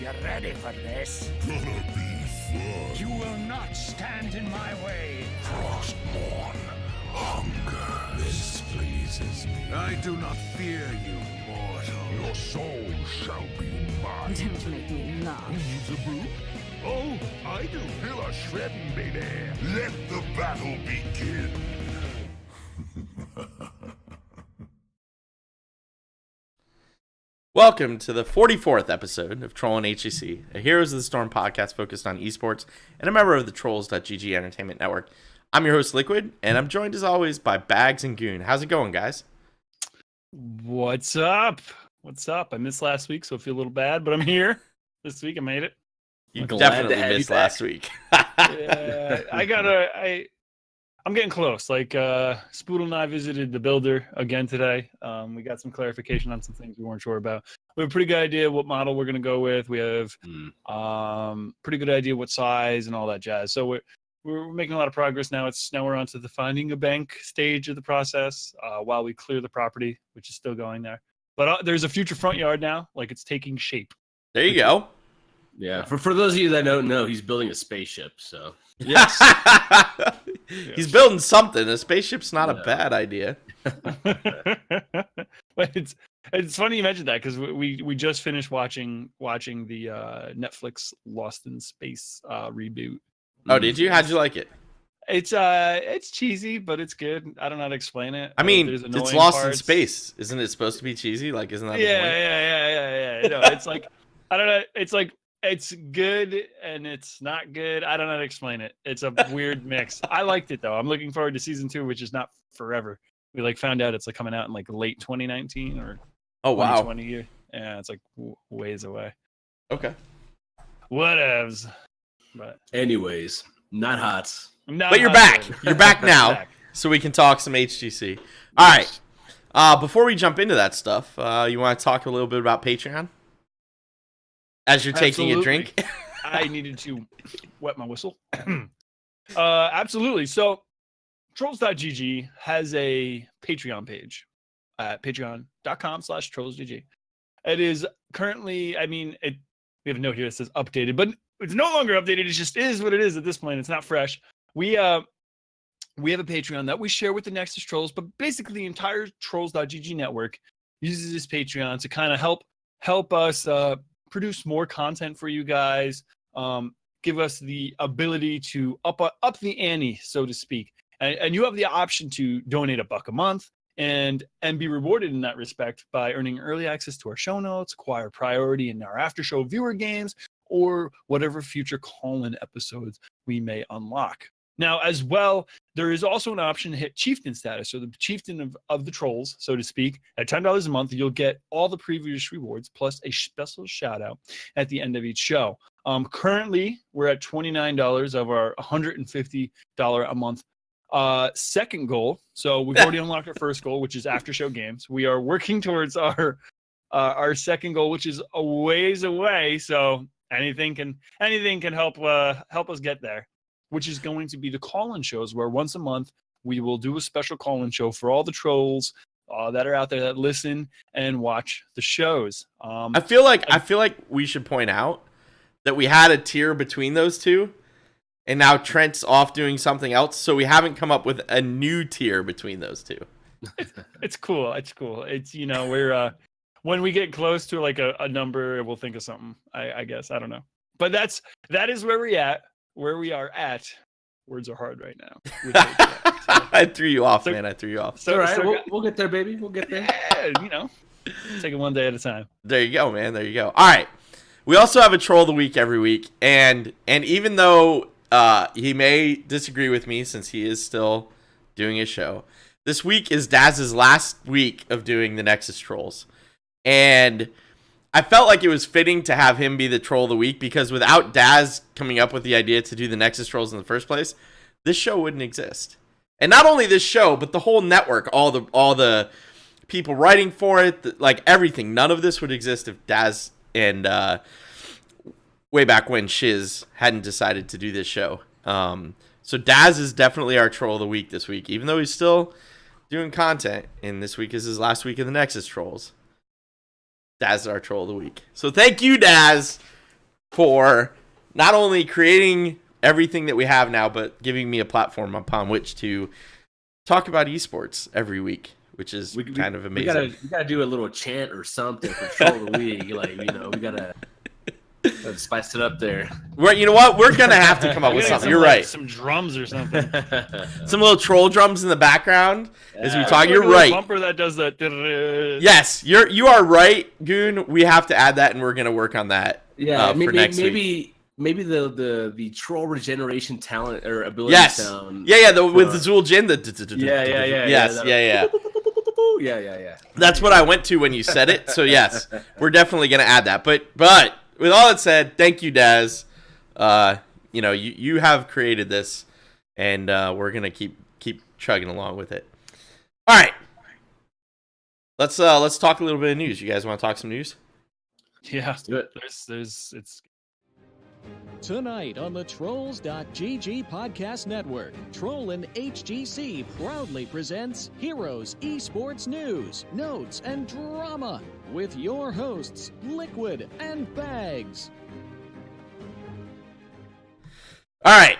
you're ready for this. Gonna be fun. You will not stand in my way. Frostborn. Hunger. This pleases me. I do not fear you, mortal. Your soul shall be mine. Don't make me laugh. Needs a brew? Oh, I do. Feel a shredding, baby. Let the battle begin. Welcome to the 44th episode of Trollin HGC, a Heroes of the Storm podcast focused on eSports and a member of the Trolls HGC Entertainment Network. I'm your host, LiQuid, and I'm joined as always by Bahgz and Goon. How's it going, guys? What's up? What's up? I missed last week, so I feel a little bad, but I'm here. This week I made it. You definitely missed last week. Yeah, I'm getting close. Like, Spoodle and I visited the builder again today. We got some clarification on some things we weren't sure about. We have a pretty good idea what model we're going to go with. We have pretty good idea what size and all that jazz. So we're making a lot of progress now. Now we're on to the finding a bank stage of the process while we clear the property, which is still going there. But there's a future front yard now. Like, it's taking shape. There you go. Yeah, for those of you that don't know, he's building a spaceship, so. Yes. He's building something. A spaceship's not a bad idea. But it's funny you mentioned that because we just finished watching the Netflix Lost in Space reboot. Oh, did you? How'd you like it? It's cheesy, but it's good. I don't know how to explain it. I mean, There's it's annoying Lost in parts. Space. Isn't it supposed to be cheesy? Like, isn't that the point? Yeah. No, it's like, I don't know. It's like, it's good and it's not good. I don't know how to explain it. It's a weird mix. I liked it though. I'm looking forward to season 2, which is not forever. We found out it's coming out in late 2019 or Oh wow. 2020 year. Yeah, it's ways away. Okay. Whatevs. But Anyways, not hot. But you're back. You're back now, so we can talk some HGC. All right. Before we jump into that stuff, you want to talk a little bit about Patreon? As you're taking a drink? I needed to wet my whistle. Absolutely. So, Trolls.gg has a Patreon page at patreon.com/trollsgg. It is currently, we have a note here that says updated, but it's no longer updated. It just is what it is at this point. It's not fresh. We have a Patreon that we share with the Nexus Trolls, but basically the entire Trolls.gg network uses this Patreon to kind of help us produce more content for you guys, give us the ability to up the ante, so to speak. And you have the option to donate $1 a month and be rewarded in that respect by earning early access to our show notes, acquire priority in our after show viewer games, or whatever future call-in episodes we may unlock. Now, as well, there is also an option to hit chieftain status, so the chieftain of the trolls, so to speak. At $10 a month, you'll get all the previous rewards plus a special shout out at the end of each show. Currently, we're at $29 of our $150 a month second goal. So we've already unlocked our first goal, which is after show games. We are working towards our second goal, which is a ways away. So anything can help us get there, which is going to be the call-in shows, where once a month we will do a special call-in show for all the trolls that are out there that listen and watch the shows. I feel like we should point out that we had a tier between those two, and now Trent's off doing something else, so we haven't come up with a new tier between those two. It's cool. It's we're when we get close to a number, we'll think of something. I guess, I don't know, but that is where we are at. Words are hard right now. I threw you off, man. I threw you off. So, all right, we'll get there, baby. We'll get there. Yeah, take it one day at a time. There you go, man. There you go. All right. We also have a Troll of the Week every week, and even though he may disagree with me since he is still doing his show, this week is Daz's last week of doing the Nexus Trolls, and I felt like it was fitting to have him be the Troll of the Week, because without Daz coming up with the idea to do the Nexus Trolls in the first place, this show wouldn't exist. And not only this show, but the whole network, all the people writing for it, everything. None of this would exist if Daz and way back when Shiz hadn't decided to do this show. So Daz is definitely our Troll of the Week this week, even though he's still doing content, and this week is his last week of the Nexus Trolls. Daz is our Troll of the Week. So thank you, Daz, for not only creating everything that we have now, but giving me a platform upon which to talk about esports every week, which is kind of amazing. We gotta do a little chant or something for Troll the League. Like, we gotta spice it up there. You know what? We're gonna have to come up with something. You're right. Some drums or something. Some little troll drums in the background as we talk. Like You're a right. Bumper that does that. Yes, you are right, Goon. We have to add that, and we're gonna work on that. Yeah, for next week. Maybe the troll regeneration talent or ability sound. Yeah. With the Zool Jin. Yeah. That's what I went to when you said it. So yes, we're definitely gonna add that. But with all that said, thank you, Daz. You have created this, and we're gonna keep chugging along with it. All right, let's talk a little bit of news. You guys want to talk some news? Yeah, Let's do it. It's Tonight on the Trolls.gg podcast network, Trollin HGC proudly presents Heroes Esports News, Notes, and Drama with your hosts, LiQuid and Bahgz. All right,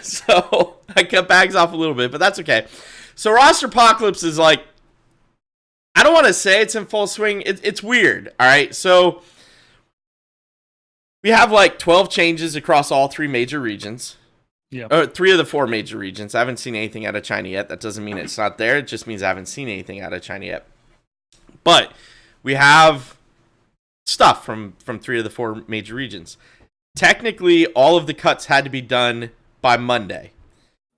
so I cut Bahgz off a little bit, but that's okay. So roster apocalypse is like, I don't want to say it's in full swing. It's weird. All right, so we have like 12 changes across all 3 major regions. Yeah. Or 3 of the 4 major regions. I haven't seen anything out of China yet. That doesn't mean it's not there. It just means I haven't seen anything out of China yet. But we have stuff from 3 of the 4 major regions. Technically, all of the cuts had to be done by Monday.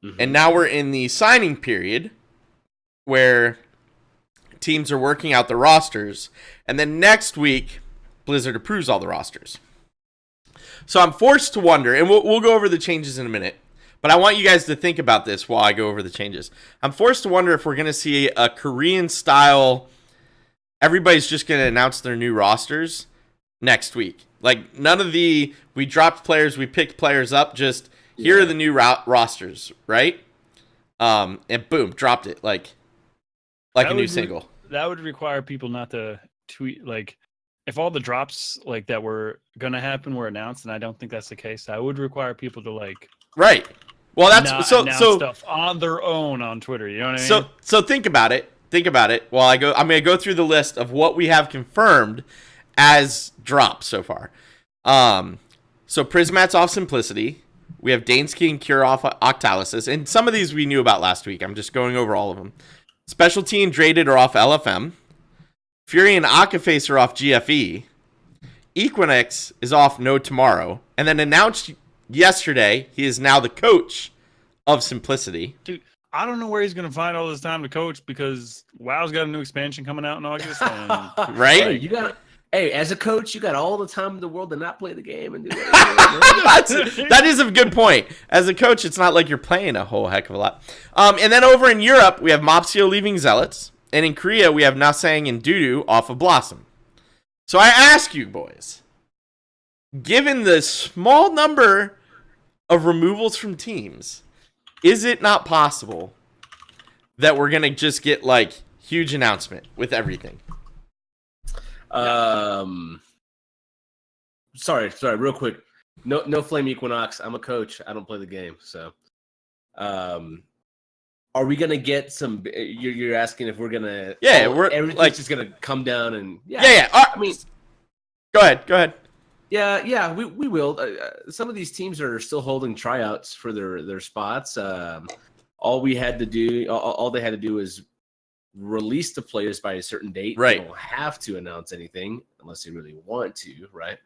Mm-hmm. And now we're in the signing period where teams are working out the rosters. And then next week, Blizzard approves all the rosters. So I'm forced to wonder, and we'll go over the changes in a minute, but I want you guys to think about this while I go over the changes. I'm forced to wonder if we're going to see a Korean-style, everybody's just going to announce their new rosters next week. Like, none of we dropped players, we picked players up, just here are the new rosters, right? And boom, dropped it, like a new single. That would require people not to tweet, like, if all the drops like that were gonna happen were announced, and I don't think that's the case, that would require people to right. Well, that's announce stuff on their own on Twitter. You know what I mean? So think about it. While I'm gonna go through the list of what we have confirmed as drops so far. So Prismat's off Simplicity. We have Danesky and Cure off Octalysis, and some of these we knew about last week. I'm just going over all of them. Specialty and Draded are off LFM. Fury and Akaface are off GFE. Equinix is off No Tomorrow. And then announced yesterday, he is now the coach of Simplicity. Dude, I don't know where he's going to find all this time to coach because WoW's got a new expansion coming out in August. And... Right? Hey, as a coach, you got all the time in the world to not play the game and do that is a good point. As a coach, it's not like you're playing a whole heck of a lot. And then over in Europe, we have Mopsio leaving Zealots. And in Korea, we have Nasang and Dudu off of Blossom. So I ask you, boys, given the small number of removals from teams, is it not possible that we're going to just get, like, huge announcement with everything? Sorry, real quick. No Flame Equinox. I'm a coach. I don't play the game, so... Are we gonna get some? You're asking if we're gonna? Yeah, we're everything's just gonna come down and yeah. I mean, go ahead. Yeah, we will. Some of these teams are still holding tryouts for their spots. All they had to do is release the players by a certain date. Right. They don't have to announce anything unless they really want to. Right.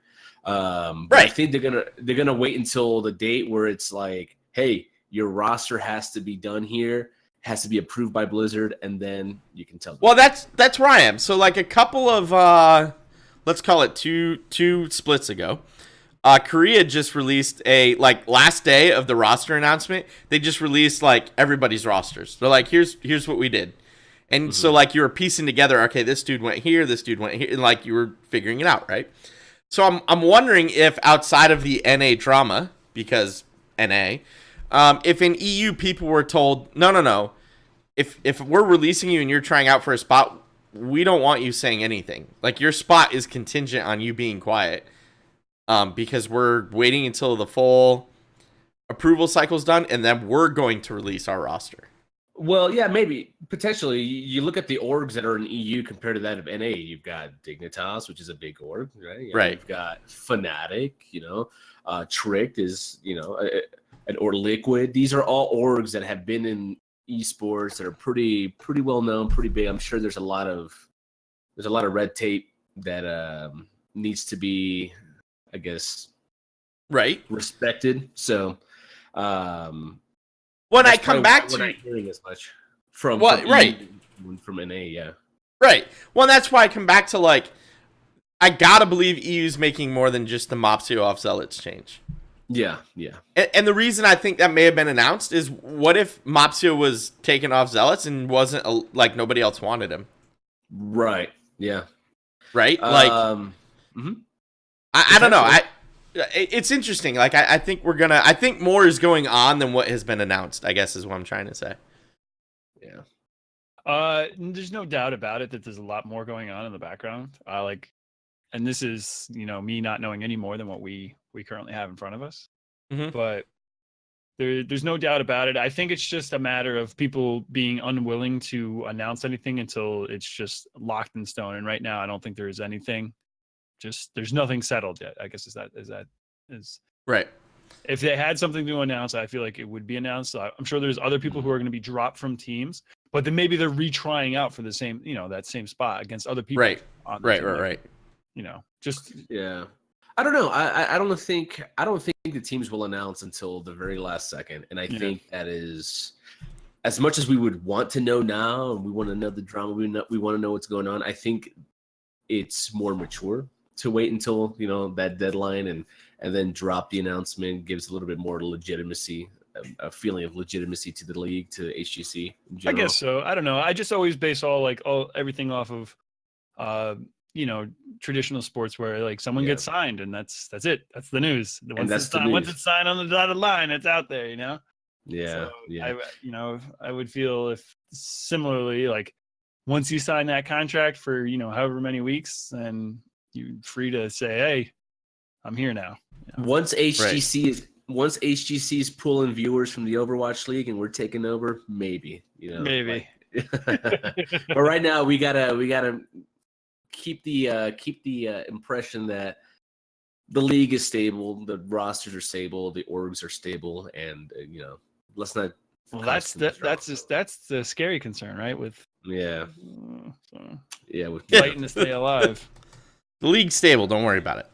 Right. I think they're gonna wait until the date where it's like, hey, your roster has to be done here, has to be approved by Blizzard, and then you can tell them. Well, that's where I am. So, like, a couple of, let's call it two splits ago, Korea just released last day of the roster announcement, they just released, like, everybody's rosters. They're like, here's what we did. And so, like, you were piecing together, okay, this dude went here, and, like, you were figuring it out, right? So I'm wondering if outside of the NA drama, because NA... if in EU people were told, no, if we're releasing you and you're trying out for a spot, we don't want you saying anything. Like, your spot is contingent on you being quiet. because we're waiting until the full approval cycle's done, and then we're going to release our roster. Well, yeah, maybe potentially. You look at the orgs that are in EU compared to that of NA. You've got Dignitas, which is a big org, right? Right. You've got Fnatic. Tricked is or LiQuiud. These are all orgs that have been in esports that are pretty well known, pretty big. I'm sure there's a lot of red tape that needs to be, I guess, right, respected. So, when I come back to we're not hearing as much from right from NA, yeah, right. Well, that's why I come back to like, I gotta believe EU's making more than just the Mopsio off Zealots change. Yeah. And the reason I think that may have been announced is, what if Mopsio was taken off Zealots and wasn't like nobody else wanted him? Right. Yeah. Right. Like, I don't know. It's interesting. Like, I think I think more is going on than what has been announced, I guess is what I'm trying to say. Yeah. There's no doubt about it that there's a lot more going on in the background. And this is, me not knowing any more than what we currently have in front of us. Mm-hmm. But there's no doubt about it. I think it's just a matter of people being unwilling to announce anything until it's just locked in stone. And right now, I don't think there is anything. There's nothing settled yet. I guess is right. If they had something to announce, I feel like it would be announced. I'm sure there's other people who are going to be dropped from teams, but then maybe they're retrying out for the same, that same spot against other people. Right. On Right. Yeah. I don't know. I don't think the teams will announce until the very last second, and I think that is, as much as we would want to know now, and we want to know the drama, we want to know what's going on. I think it's more mature to wait until that deadline and then drop the announcement. Gives a little bit more legitimacy, a feeling of legitimacy to the league, to HGC in general. I guess so. I don't know. I just always base everything off of traditional sports where like someone gets signed and that's it. That's the news. Once it's signed on the dotted line, it's out there, Yeah. So I would feel if similarly, like once you sign that contract for, however many weeks, then you're free to say, hey, I'm here now. Once HGC is pulling viewers from the Overwatch League and we're taking over, maybe. Maybe. But right now we gotta keep the impression that the league is stable, the rosters are stable, the orgs are stable, and let's not. Well, that's the scary concern, right? With fighting to stay alive. The league's stable. Don't worry about it.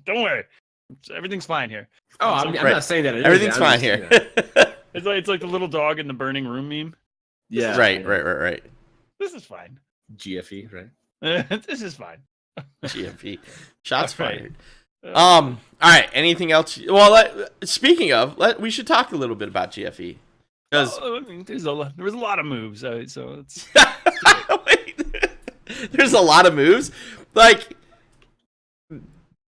Don't worry, everything's fine here. Oh, I'm not saying that everything's fine here. It's like the little dog in the burning room meme. Yeah. Right. This is fine. GFE, right? This is fine. GFE. Shots fired. All right. Anything else? Well, speaking of, we should talk a little bit about GFE. Because there was a lot of moves. So it's wait, there's a lot of moves. Like,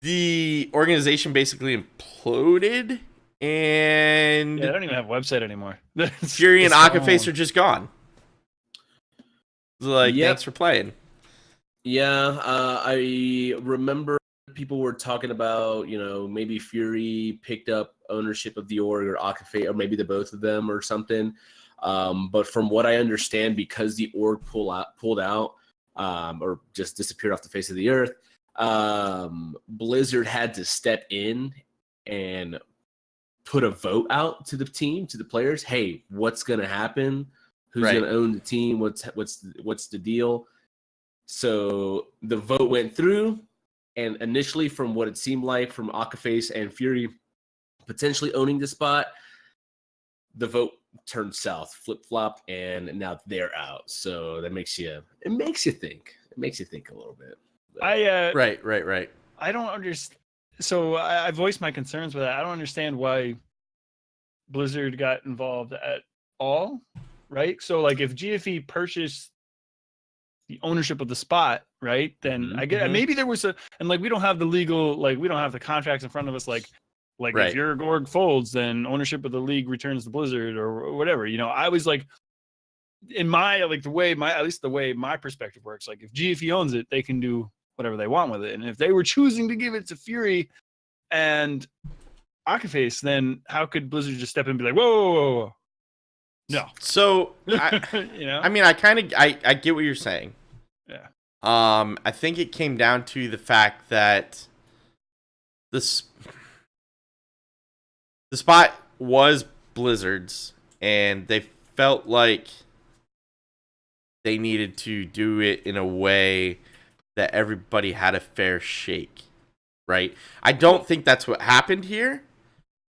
the organization basically imploded, and they don't even have a website anymore. Fury and Akaface are just gone. Like, thanks for playing. Yeah, I remember people were talking about, maybe Fury picked up ownership of the org, or Akaface, or maybe the both of them or something. But from what I understand, because the org pulled out, or just disappeared off the face of the earth, Blizzard had to step in and put a vote out to the team, to the players. Hey, what's going to happen? Who's going to own the team? What's the deal? So the vote went through, and initially, from what it seemed like, from Akaface and Fury potentially owning the spot, the vote turned south, flip-flop, and now they're out. So that makes you think. It makes you think a little bit. Right. I don't understand. So I voiced my concerns with that. I don't understand why Blizzard got involved at all. Right. So like if GFE purchased the ownership of the spot, right, then I get maybe there was and like we don't have the legal, like we don't have the contracts in front of us, like if your org folds, then ownership of the league returns to Blizzard or whatever. I was like, in my, like the way my perspective works, like if GFE owns it, they can do whatever they want with it. And if they were choosing to give it to Fury and Akaface, then how could Blizzard just step in and be like, whoa. No. So, I mean, I get what you're saying. Yeah. I think it came down to the fact that the spot was Blizzard's, and they felt like they needed to do it in a way that everybody had a fair shake, right? I don't think that's what happened here,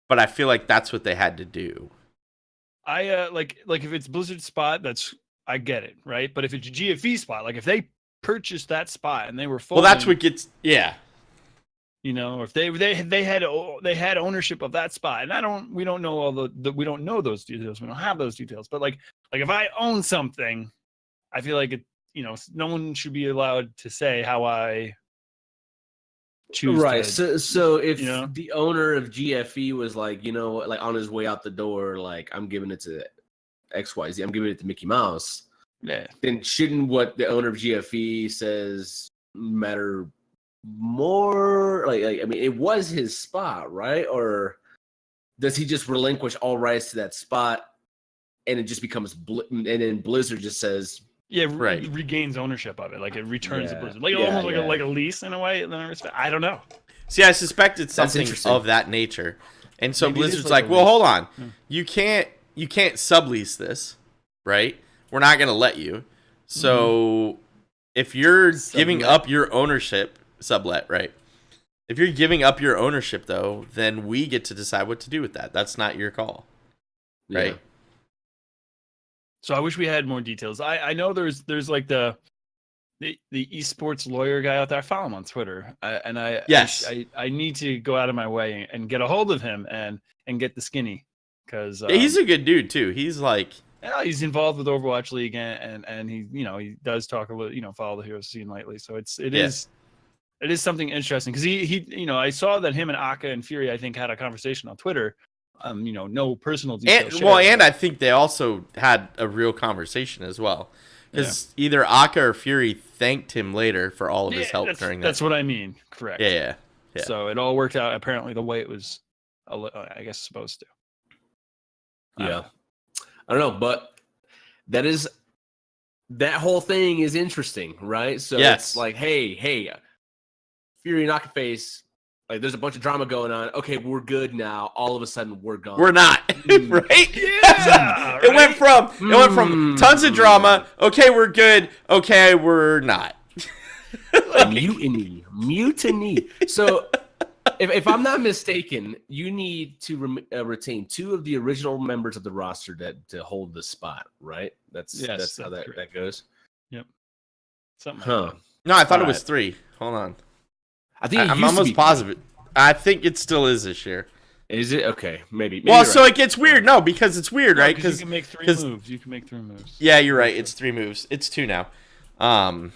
but I feel like that's what they had to do. I like if it's Blizzard spot, I get it, right? But if it's a GFE spot, like if they purchased that spot and they were folding, well, that's what gets if they had ownership of that spot, and we don't know we don't know those details, we don't have those details, but like if I own something, I feel like no one should be allowed to say how I choose. Right. To, so if the owner of GFE was like, like on his way out the door, like I'm giving it to XYZ, I'm giving it to Mickey Mouse. Yeah. Then shouldn't what the owner of GFE says matter more? Like I mean, it was his spot, right? Or does he just relinquish all rights to that spot, and it just becomes and then Blizzard just says, yeah, right, regains ownership of it, like it returns to Blizzard, like almost like a lease in a way. I don't know. See, I suspect it's something of that nature, and so maybe Blizzard's like, well, hold on, you can't sublease this, right? We're not gonna let you. So if you're giving up your ownership, sublet, right? If you're giving up your ownership, though, then we get to decide what to do with that. That's not your call, right? Yeah. So I wish we had more details. I know there's like the eSports lawyer guy out there. I follow him on Twitter, I need to go out of my way and get a hold of him and get the skinny, because he's a good dude too. He's like, he's involved with Overwatch League and he he does talk a little, follow the hero scene lately. So it is something interesting, because he I saw that him and Aka and Fury, I think, had a conversation on Twitter. No personal details. And I think they also had a real conversation as well, because either Aka or Fury thanked him later for all of his help during that. That's what I mean. Correct. Yeah. So it all worked out apparently the way it was, I guess, supposed to. Yeah. I don't know, but that whole thing is interesting, right? So it's like, hey, Fury and Akaface, like there's a bunch of drama going on. Okay, we're good now. All of a sudden, we're gone. We're not, right? Yeah, it went from tons of drama. Okay, we're good. Okay, we're not. Mutiny. So, if I'm not mistaken, you need to retain 2 of the original members of the roster to hold the spot, right? That's how that goes. Yep. Something. Huh. No, I thought it was 3. Hold on. I think I'm almost positive. I think it still is this year. Is it? Okay, maybe. Well, so it gets weird. No, because it's weird, right? Because you can make 3 moves. You can make 3 moves. Yeah, you're right. It's 3 moves. It's 2 now. I'm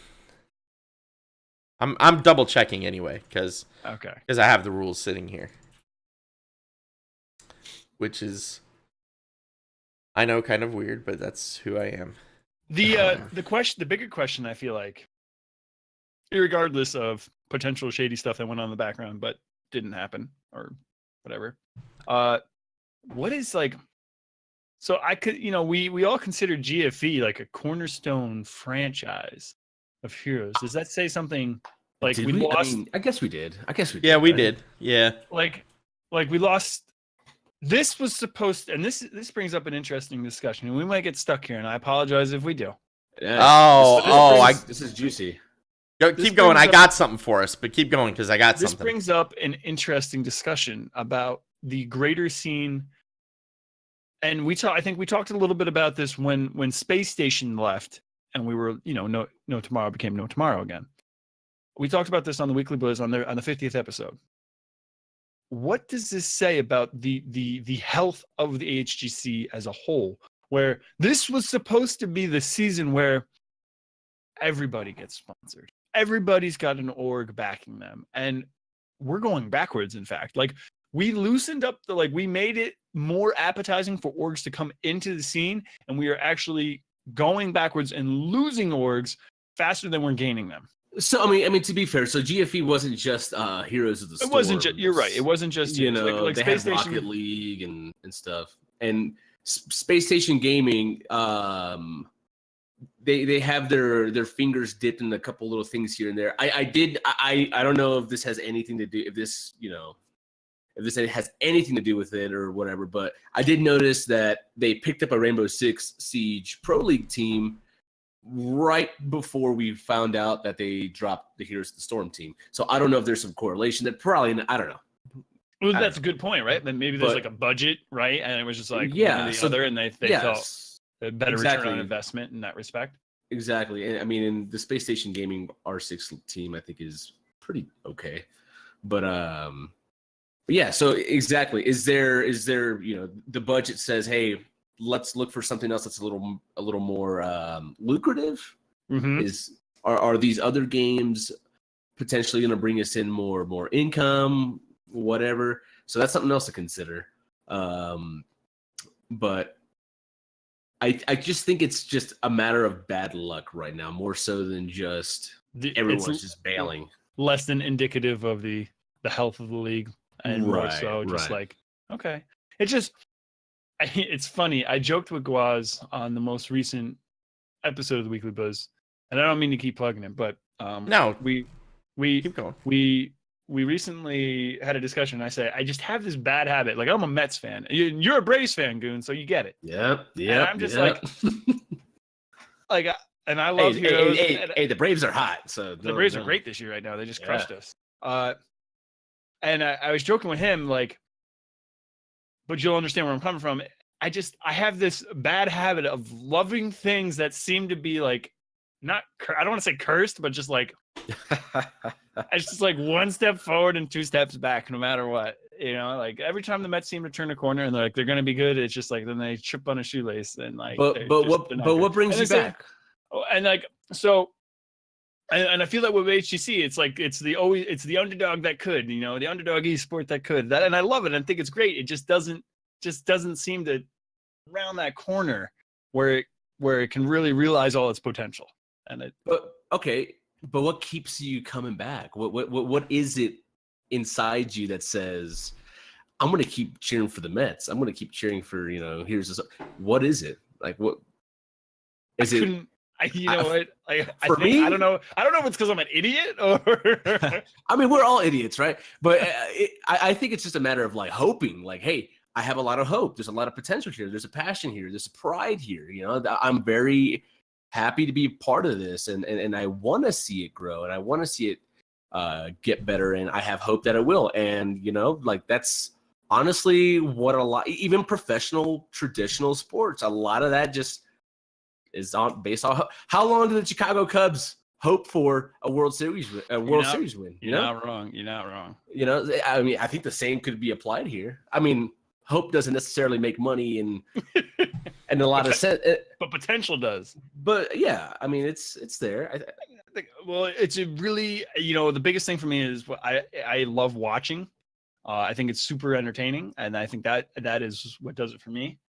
double checking anyway, because I have the rules sitting here, which is, I know, kind of weird, but that's who I am. The bigger question, I feel like, irregardless of potential shady stuff that went on in the background but didn't happen or whatever, what is like, so I could, we all consider GFE like a cornerstone franchise of heroes. Does that say something? Like we lost? I guess we did. Yeah, we did. Yeah. Like we lost. This was supposed to, and this brings up an interesting discussion, and we might get stuck here, and I apologize if we do. Yeah. This is juicy. Keep going. I got something for us, but keep going, because I got something. This brings up an interesting discussion about the greater scene, and I think we talked a little bit about this when Space Station left, and we were, no tomorrow became no tomorrow again. We talked about this on the Weekly Blizz on the 50th episode. What does this say about the health of the HGC as a whole? Where this was supposed to be the season where everybody gets sponsored. Everybody's got an org backing them. And we're going backwards, in fact. Like, we loosened up we made it more appetizing for orgs to come into the scene, and we are actually going backwards and losing orgs faster than we're gaining them. So I mean, to be fair, so GFE wasn't just Heroes of the Storm. It wasn't just. You're right. It wasn't just like they Space had Station. Rocket League and stuff, and Space Station Gaming. They have their fingers dipped in a couple little things here and there. I don't know if this has anything to do if this has anything to do with it or whatever, but I did notice that they picked up a Rainbow Six Siege Pro League team right before we found out that they dropped the Heroes of the Storm team. So I don't know if there's some correlation. That probably, I don't know. Well, that's a good point, right? Then maybe there's like a budget, right? And it was just like one or the other, and they felt a better return on investment in that respect. Exactly. And I mean, in the Space Station Gaming R6 team, I think is pretty okay. But yeah, so exactly. Is there the budget says, hey, let's look for something else that's a little more lucrative? Mm-hmm. Are these other games potentially going to bring us in more income, whatever? So that's something else to consider. But I just think it's just a matter of bad luck right now, more so than just everyone's just bailing. Less than indicative of the health of the league, and more so just like, okay. It's funny. I joked with Guaz on the most recent episode of the Weekly Buzz, and I don't mean to keep plugging him, but no, we keep going. We recently had a discussion. And I say I just have this bad habit. Like, I'm a Mets fan. You're a Braves fan, Goon, so you get it. Yep. And I'm just like, and I love Heroes. Hey, the Braves are hot. So the Braves are great this year right now. They just crushed us. And I was joking with him, like, but you'll understand where I'm coming from. I have this bad habit of loving things that seem to be like, I don't want to say cursed, but just like, it's just like one step forward and two steps back, no matter what. Like every time the Mets seem to turn a corner and they're going to be good, it's just like, then they trip on a shoelace and like. But what brings you back? And like, so. And I feel that with HGC, it's like it's the underdog that could, the underdog esport that could. And I love it. I think it's great. It just doesn't seem to round that corner where it can really realize all its potential. But what keeps you coming back? What is it inside you that says, I'm going to keep cheering for the Mets. I'm going to keep cheering for what is it? Like, what is it? I don't know if it's because I'm an idiot or. I mean, we're all idiots, right? But I think it's just a matter of like hoping, like, hey, I have a lot of hope. There's a lot of potential here. There's a passion here. There's a pride here. I'm very happy to be part of this, and I want to see it grow, and I want to see it get better, and I have hope that it will. And like that's honestly what a lot, even professional traditional sports, a lot of that just is based on how long did the Chicago Cubs hope for a World Series win? You're not wrong. I mean, I think the same could be applied here. I mean, hope doesn't necessarily make money in a lot of sense, but potential does. But yeah, I mean, it's there. I think, well, it's a really, the biggest thing for me is I love watching. I think it's super entertaining, and I think that is what does it for me.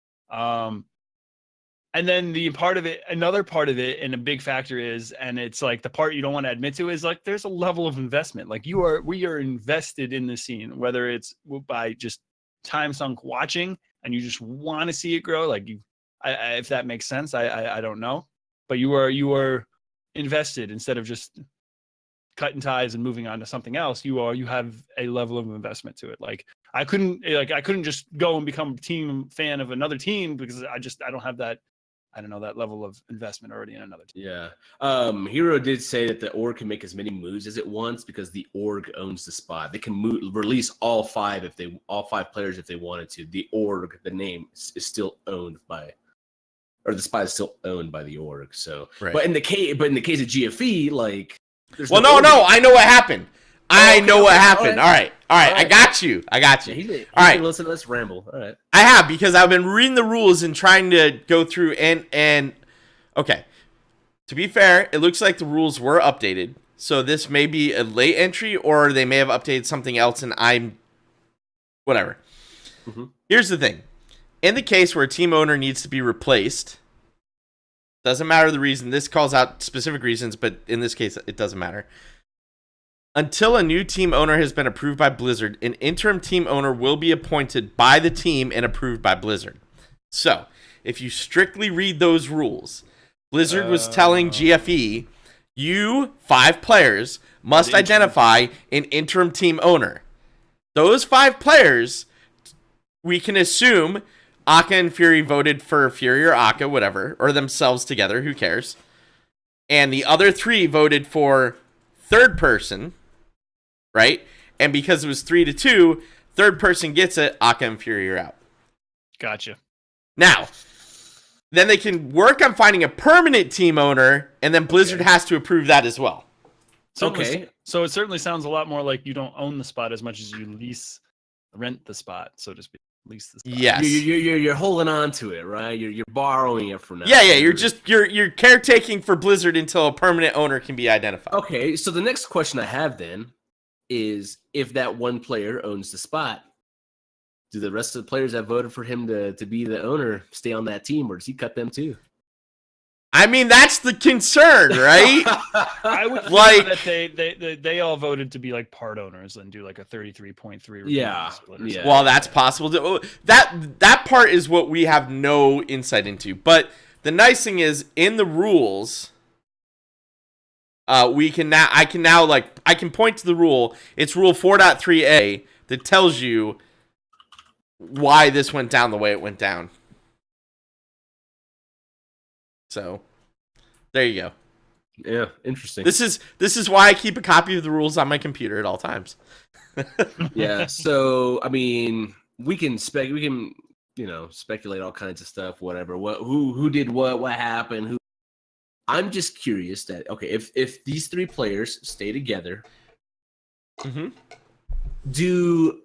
And then another part of it, and a big factor is, and it's like the part you don't want to admit to is like, there's a level of investment. Like we are invested in the scene, whether it's by just time sunk watching and you just want to see it grow. Like if that makes sense, I don't know, but you are invested instead of just cutting ties and moving on to something else. You have a level of investment to it. Like I couldn't just go and become a team fan of another team because I don't have that. I don't know, that level of investment already in another team. Yeah. Hero did say that the org can make as many moves as it wants because the org owns the spot. They can release all five players if they wanted to. The org, the name is still owned by, or the spot is still owned by the org. So, right. But in the case of GFE, like, I know what happened. I know what happened. All right. I got you. All right. Listen, let's ramble. All right. I have, because I've been reading the rules and trying to go through and okay. To be fair, it looks like the rules were updated. So this may be a late entry, or they may have updated something else and I'm whatever. Mm-hmm. Here's the thing. In the case where a team owner needs to be replaced, Doesn't matter the reason. This calls out specific reasons, but in this case, it doesn't matter. Until a new team owner has been approved by Blizzard, an interim team owner will be appointed by the team and approved by Blizzard. So, if you strictly read those rules, Blizzard was telling GFE, you, 5 players, must identify an interim team owner. Those 5 players, we can assume Akka and Fury voted for Fury or Akka, whatever, or themselves together, who cares? And the other 3 voted for third person, right? And because it was 3-2, third person gets it, Akka and Fury are out. Gotcha. Now, then they can work on finding a permanent team owner, and then Blizzard has to approve that as well. Okay. So it certainly sounds a lot more like you don't own the spot as much as you rent the spot, so to speak. Lease the spot. Yes. You're holding on to it, right? You're borrowing it for now. Yeah. You're caretaking for Blizzard until a permanent owner can be identified. Okay, so the next question I have then is, if that one player owns the spot, do the rest of the players that voted for him to be the owner stay on that team, or does he cut them too? I mean, that's the concern, right? I would Like- think that they all voted to be like part owners and do like a 33.3 Yeah, split or yeah. something. Well, that's possible. That part is what we have no insight into. But the nice thing is, in the rules, I can point to the rule. It's Rule 4.3a that tells you why this went down the way it went down. So, there you go. Yeah, interesting. This is why I keep a copy of the rules on my computer at all times. Yeah, so I mean, we can speculate all kinds of stuff, whatever. Who did what happened? Who? I'm just curious that if these 3 players stay together, do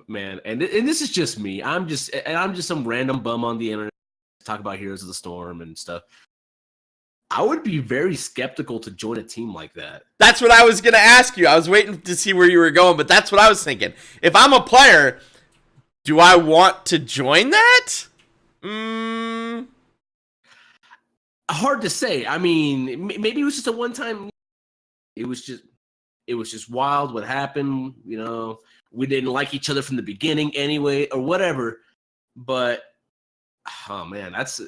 man, and this is just me. I'm just some random bum on the internet talk about Heroes of the Storm and stuff. I would be very skeptical to join a team like that. That's what I was going to ask you. I was waiting to see where you were going, but that's what I was thinking. If I'm a player, do I want to join that? Hard to say. I mean, maybe it was just a one-time. It was just wild what happened. You know, we didn't like each other from the beginning anyway, or whatever. But oh man, that's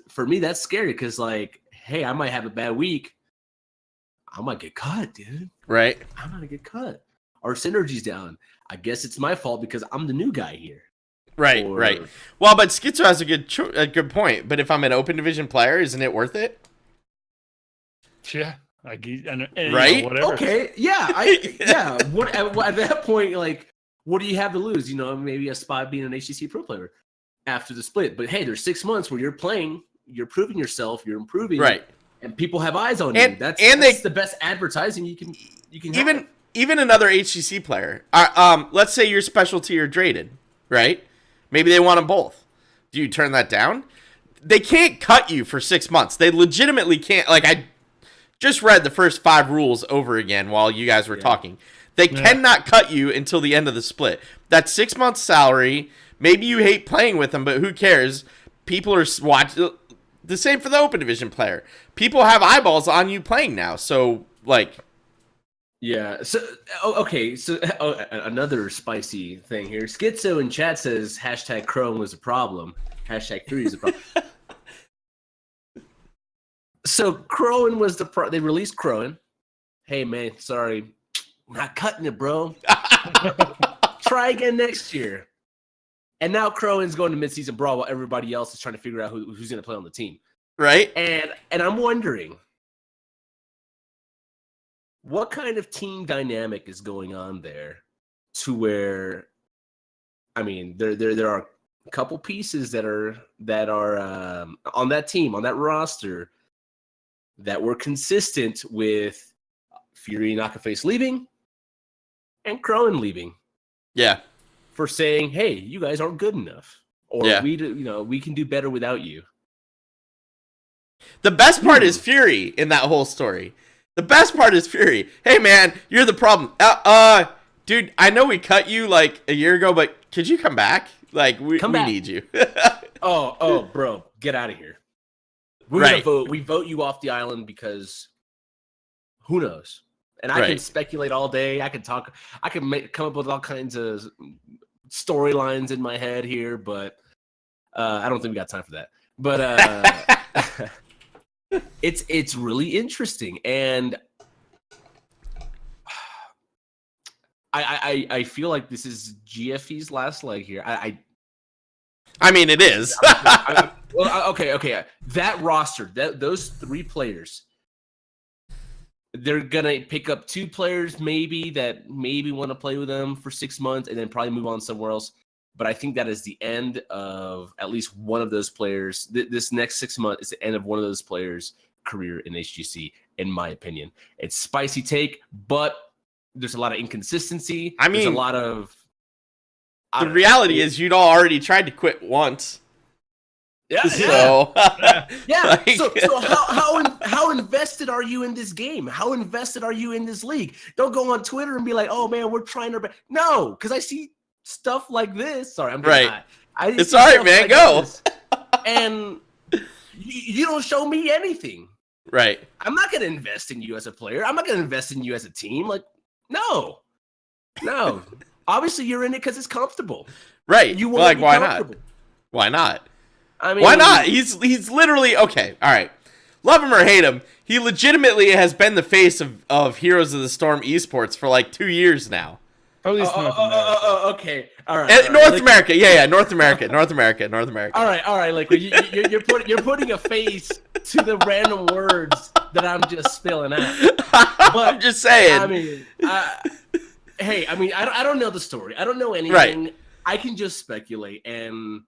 scary because, like, hey, I might have a bad week. I might get cut, dude. Right. I'm gonna get cut. Our synergy's down. I guess it's my fault because I'm the new guy here. Right. Well, but Schizo has a good point. But if I'm an open division player, isn't it worth it? Yeah. Right? You know, whatever. Okay. Yeah. Yeah. What at that point, like, what do you have to lose? You know, maybe a spot being an HGC pro player after the split. But hey, there's 6 months where you're playing, you're proving yourself, you're improving, right? And people have eyes on you. That's the best advertising you can even another HGC player. Let's say your specialty are traded, right? Maybe they want them both. Do you turn that down? They can't cut you for 6 months. They legitimately can't. Like, I just read the first 5 rules over again while you guys were talking. They cannot cut you until the end of the split. That's 6 months salary. Maybe you hate playing with them, but who cares? People are watching. The same for the open division player. People have eyeballs on you playing now. So, like, yeah. So, okay. So, another spicy thing here. Schizo in chat says #Crone was a problem. #3 is a problem. So, Crone was they released Crone. Hey, man, sorry. Not cutting it, bro. Try again next year. And now Crowan's going to midseason brawl while everybody else is trying to figure out who's going to play on the team. Right. And I'm wondering, what kind of team dynamic is going on there to where, I mean, there are a couple pieces that are on that team, on that roster, that were consistent with Fury and Nakaface leaving and Crowan leaving. Yeah. For saying, hey, you guys aren't good enough. Or we can do better without you. The best part is Fury in that whole story. The best part is Fury. Hey, man, you're the problem. Dude, I know we cut you like a year ago, but could you come back? Like, we need you. oh, bro, get out of here. We're gonna Right. vote. We vote you off the island because who knows? And I can Right. speculate all day. I can talk. I can come up with all kinds of storylines in my head here, but I don't think we got time for that. But it's really interesting, and I feel like this is GFE's last leg here. I mean, it is. Well, okay. That roster, those 3 players, they're gonna pick up 2 players maybe that maybe want to play with them for 6 months and then probably move on somewhere else. But I think that is the end of at least one of those players. This next 6 months is the end of one of those players' career in HGC, in my opinion. It's spicy take, but there's a lot of inconsistency. I mean, there's a lot of. The reality is you'd all already tried to quit once. Yeah. So Yeah. Like- So how invested are you in this game? How invested are you in this league? Don't go on Twitter and be like, "Oh man, we're trying our best." No, because I see stuff like this. Sorry, I'm getting Right. high. It's all right, man. Go. this, and you don't show me anything. Right. I'm not going to invest in you as a player. I'm not going to invest in you as a team. Like, no. Obviously, you're in it because it's comfortable. Right. You Well, want like, to be why not? comfortable. Why not? I mean, Why not? He's literally okay. All right. Love him or hate him, he legitimately has been the face of Heroes of the Storm esports for like 2 years now. Or at least North America. Okay. All right. North America. Yeah, North America. North America. All right. Like you're putting a face to the random words that I'm just spilling out. I'm just saying. I mean, hey, I don't know the story. I don't know anything. Right. I can just speculate, and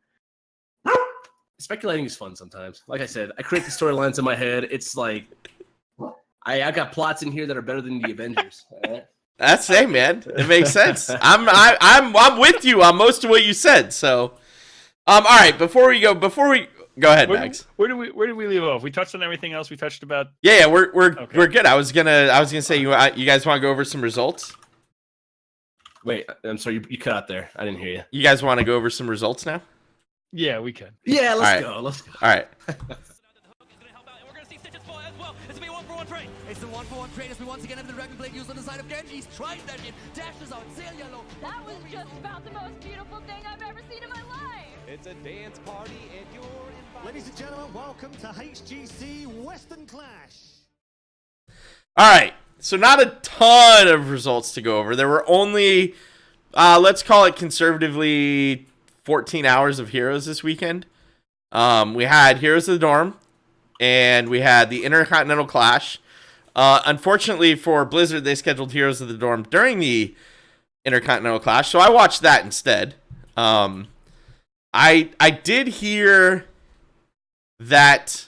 speculating is fun sometimes. Like I said, I create the storylines in my head. It's like I got plots in here that are better than the Avengers. All right? That's hey man, it makes sense. I'm with you on most of what you said. So, all right. Before we go ahead, Max. Where did we leave off? We touched on everything else. We touched about. Yeah, we're Okay. we're good. I was gonna say you guys want to go over some results. Wait, I'm sorry, you cut out there. I didn't hear you. You guys want to go over some results now? Yeah, we can. Yeah, let's All go. Let's go. All right. It's the 1-for-1 trade as we once again have the Dragon Blade used on the side of Genji's tried that in. Dashes out, sail yellow. That was just about the most beautiful thing I've ever seen in my life. It's a dance party and you're invited. Ladies and gentlemen, welcome to HGC Western Clash. All right. So not a ton of results to go over. There were only, let's call it conservatively, 14 hours of Heroes this weekend. We had Heroes of the Dorm, and we had the Intercontinental Clash. Unfortunately for Blizzard, they scheduled Heroes of the Dorm during the Intercontinental Clash, so I watched that instead. I did hear that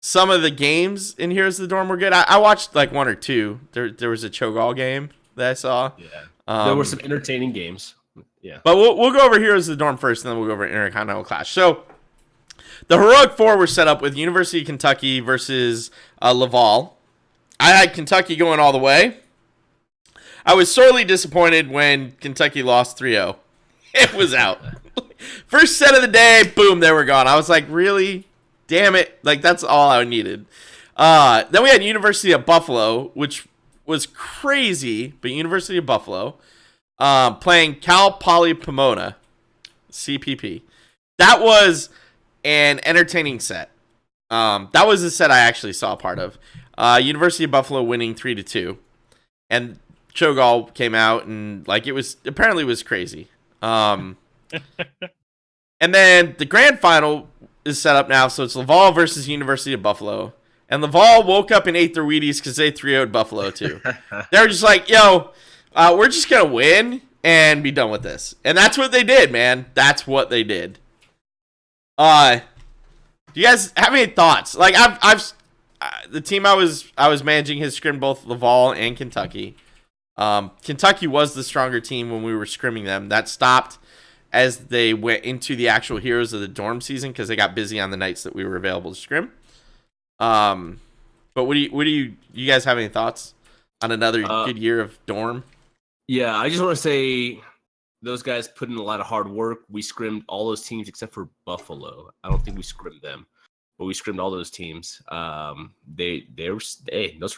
some of the games in Heroes of the Dorm were good. I watched like 1 or 2. There was a Cho'Gall game that I saw. Yeah, there were some entertaining games. Yeah, but we'll go over Heroes of the Dorm first, and then we'll go over Intercontinental Clash. So the Heroic Four were set up with University of Kentucky versus Laval. I had Kentucky going all the way. I was sorely disappointed when Kentucky lost 3-0. It was out. First set of the day, boom, they were gone. I was like, really? Damn it. Like, that's all I needed. Then we had University of Buffalo, which was crazy, but University of Buffalo playing Cal Poly Pomona, CPP. That was an entertaining set. That was the set I actually saw part of. University of Buffalo winning 3-2, and Cho'Gall came out and like it was crazy. And then the grand final is set up now, so it's Laval versus University of Buffalo, and Laval woke up and ate their Wheaties because they 3-0'd Buffalo too. They were just like, "Yo, we're just gonna win and be done with this," and that's what they did, man. That's what they did. Do you guys have any thoughts? Like I've the team I was managing has scrimmed both Laval and Kentucky. Kentucky was the stronger team when we were scrimming them. That stopped as they went into the actual Heroes of the Dorm season because they got busy on the nights that we were available to scrim. But what do you guys have any thoughts on another good year of Dorm? Yeah, I just want to say those guys put in a lot of hard work. We scrimmed all those teams except for Buffalo. I don't think we scrimmed them. but we scrimmed all those teams. Those were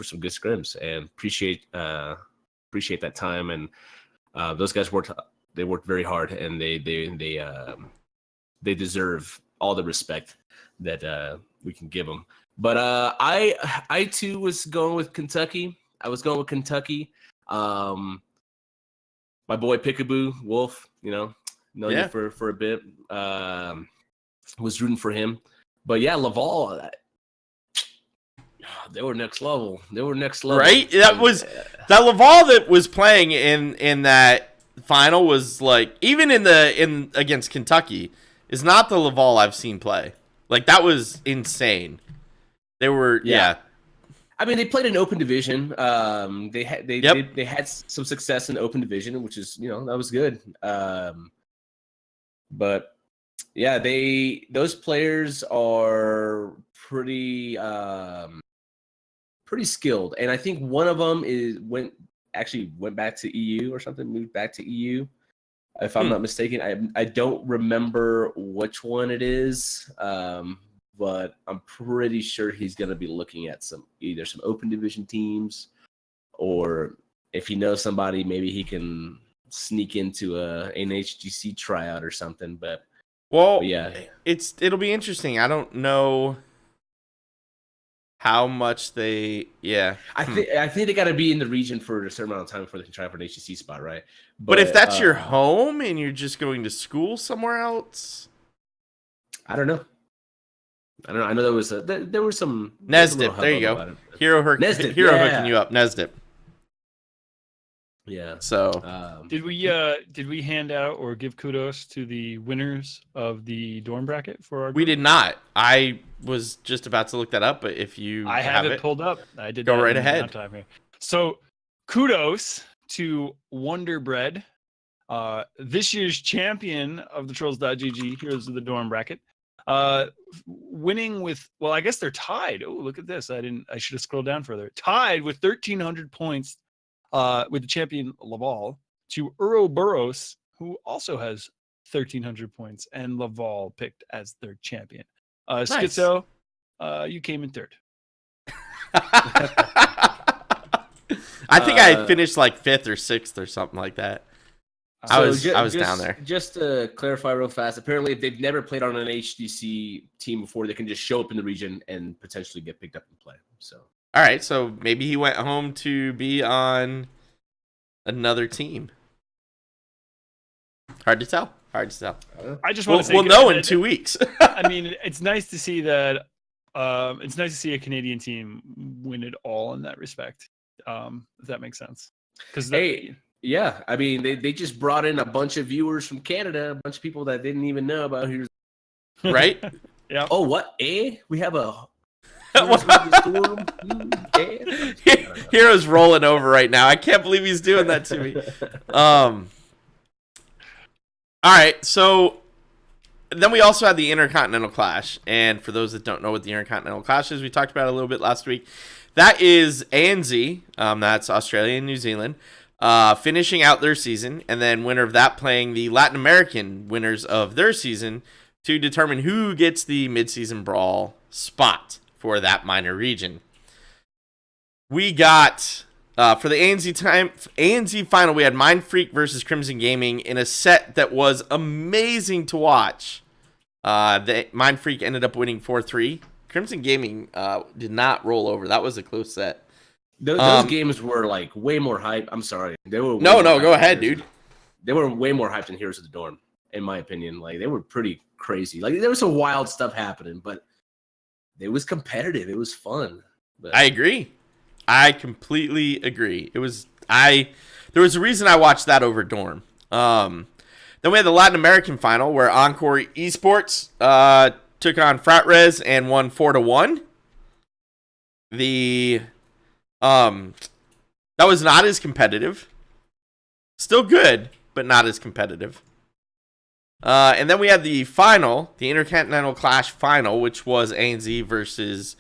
some good scrims, and appreciate that time. And those guys worked very hard, and they deserve all the respect that we can give them. But I too was going with Kentucky. My boy Pickaboo Wolf, known you for a bit, was rooting for him. But yeah, Laval, they were next level. Right? That Laval that was playing in that final was like, even in against Kentucky, is not the Laval I've seen play. Like, that was insane. They were I mean, they played in open division. They had some success in open division, which is, that was good. But yeah, those players are pretty skilled, and I think one of them went back to EU or something, moved back to EU, if I'm not mistaken. I don't remember which one it is. But I'm pretty sure he's going to be looking at either some open division teams, or if he knows somebody, maybe he can sneak into an HGC tryout or something. But yeah, it'll be interesting. I don't know how much they. Yeah, I think they got to be in the region for a certain amount of time before they can try for an HGC spot, right? But if that's your home and you're just going to school somewhere else, I don't know. I know there was some Nesdip. There you go. Hero hooking you up. Nesdip. Yeah. So did we hand out or give kudos to the winners of the dorm bracket for our group? We did not. I was just about to look that up, but if you have it pulled up, I did. Go right ahead. So kudos to Wonder Bread, this year's champion of the Trolls.gg Heroes of the Dorm bracket. Winning with, I guess they're tied. Oh, look at this. I should have scrolled down further. Tied with 1,300 points with the champion Laval to Ouroboros, who also has 1,300 points, and Laval picked as their champion. Nice. Schizo, you came in third. I think I finished like 5th or 6th or something like that. I was down there. Just to clarify real fast, apparently if they've never played on an HGC team before, they can just show up in the region and potentially get picked up and play. So all right, so maybe he went home to be on another team. Hard to tell. I just want to say we'll know in 2 weeks. I mean, it's nice to see that. It's nice to see a Canadian team win it all in that respect. If that makes sense. Because yeah, I mean, they just brought in a bunch of viewers from Canada, a bunch of people that didn't even know about Heroes. Right? Yeah. Oh, what? We have a Hero's rolling over right now. I can't believe he's doing that to me. All right, so then we also had the Intercontinental Clash, and for those that don't know what the Intercontinental Clash is, we talked about it a little bit last week. That is ANZ, that's Australia and New Zealand, finishing out their season, and then winner of that playing the Latin American winners of their season to determine who gets the midseason brawl spot for that minor region. We got, for the ANZ final, we had Mind Freak versus Crimson Gaming in a set that was amazing to watch. The Mind Freak ended up winning 4-3. Crimson Gaming did not roll over. That was a close set. Those games were like way more hype. I'm sorry. They were go ahead, dude. They were way more hyped than Heroes of the Dorm, in my opinion. Like, they were pretty crazy. Like, there was some wild stuff happening, but it was competitive. It was fun. But I agree. I completely agree. There was a reason I watched that over Dorm. Then we had the Latin American final where Encore eSports took on FratRes and won 4-1. That was not as competitive. Still good, but not as competitive. And then we had the final, the Intercontinental Clash final, which was ANZ versus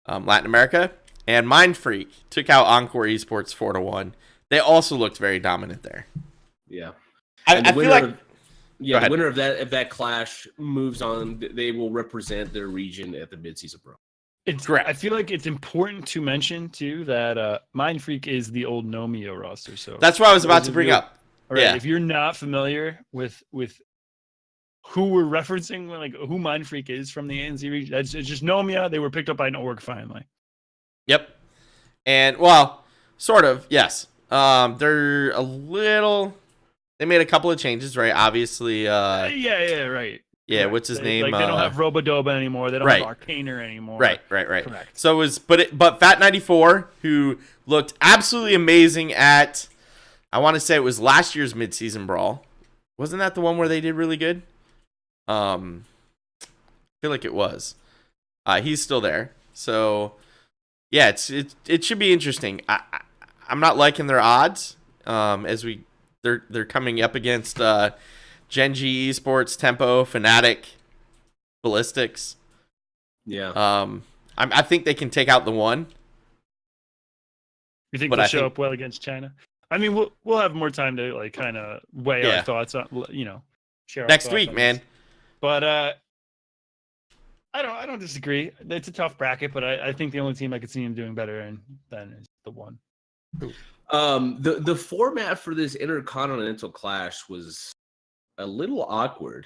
Latin America. And Mind Freak took out Encore Esports 4-1. They also looked very dominant there. Yeah. I feel like... Yeah, the winner of that clash moves on. They will represent their region at the midseason Pro. It's correct. I feel like it's important to mention too that Mind Freak is the old Nomio roster. So that's what I was about to bring up. Right, yeah. If you're not familiar with who we're referencing, like who Mind Freak is from the ANZ region, it's just Nomia. They were picked up by an org finally. Yep. And well, sort of, yes. They're a little. They made a couple of changes, right? Obviously. Yeah, right. Yeah, what's his name? Like they don't have Robodoba anymore. They don't have Arcaner anymore. Right. Correct. So it was, but Fat94, who looked absolutely amazing at, I want to say it was last year's midseason brawl. Wasn't that the one where they did really good? I feel like it was. He's still there. So yeah, it should be interesting. I'm not liking their odds. As they're coming up against Genji eSports, Tempo, Fnatic, Ballistics. Yeah. I think they can take out the one. You think they'll show up well against China? I mean, we'll have more time to like kind of weigh our thoughts on, share next week, man. But I don't disagree. It's a tough bracket, but I think the only team I could see him doing better than is the one. The format for this Intercontinental Clash was a little awkward.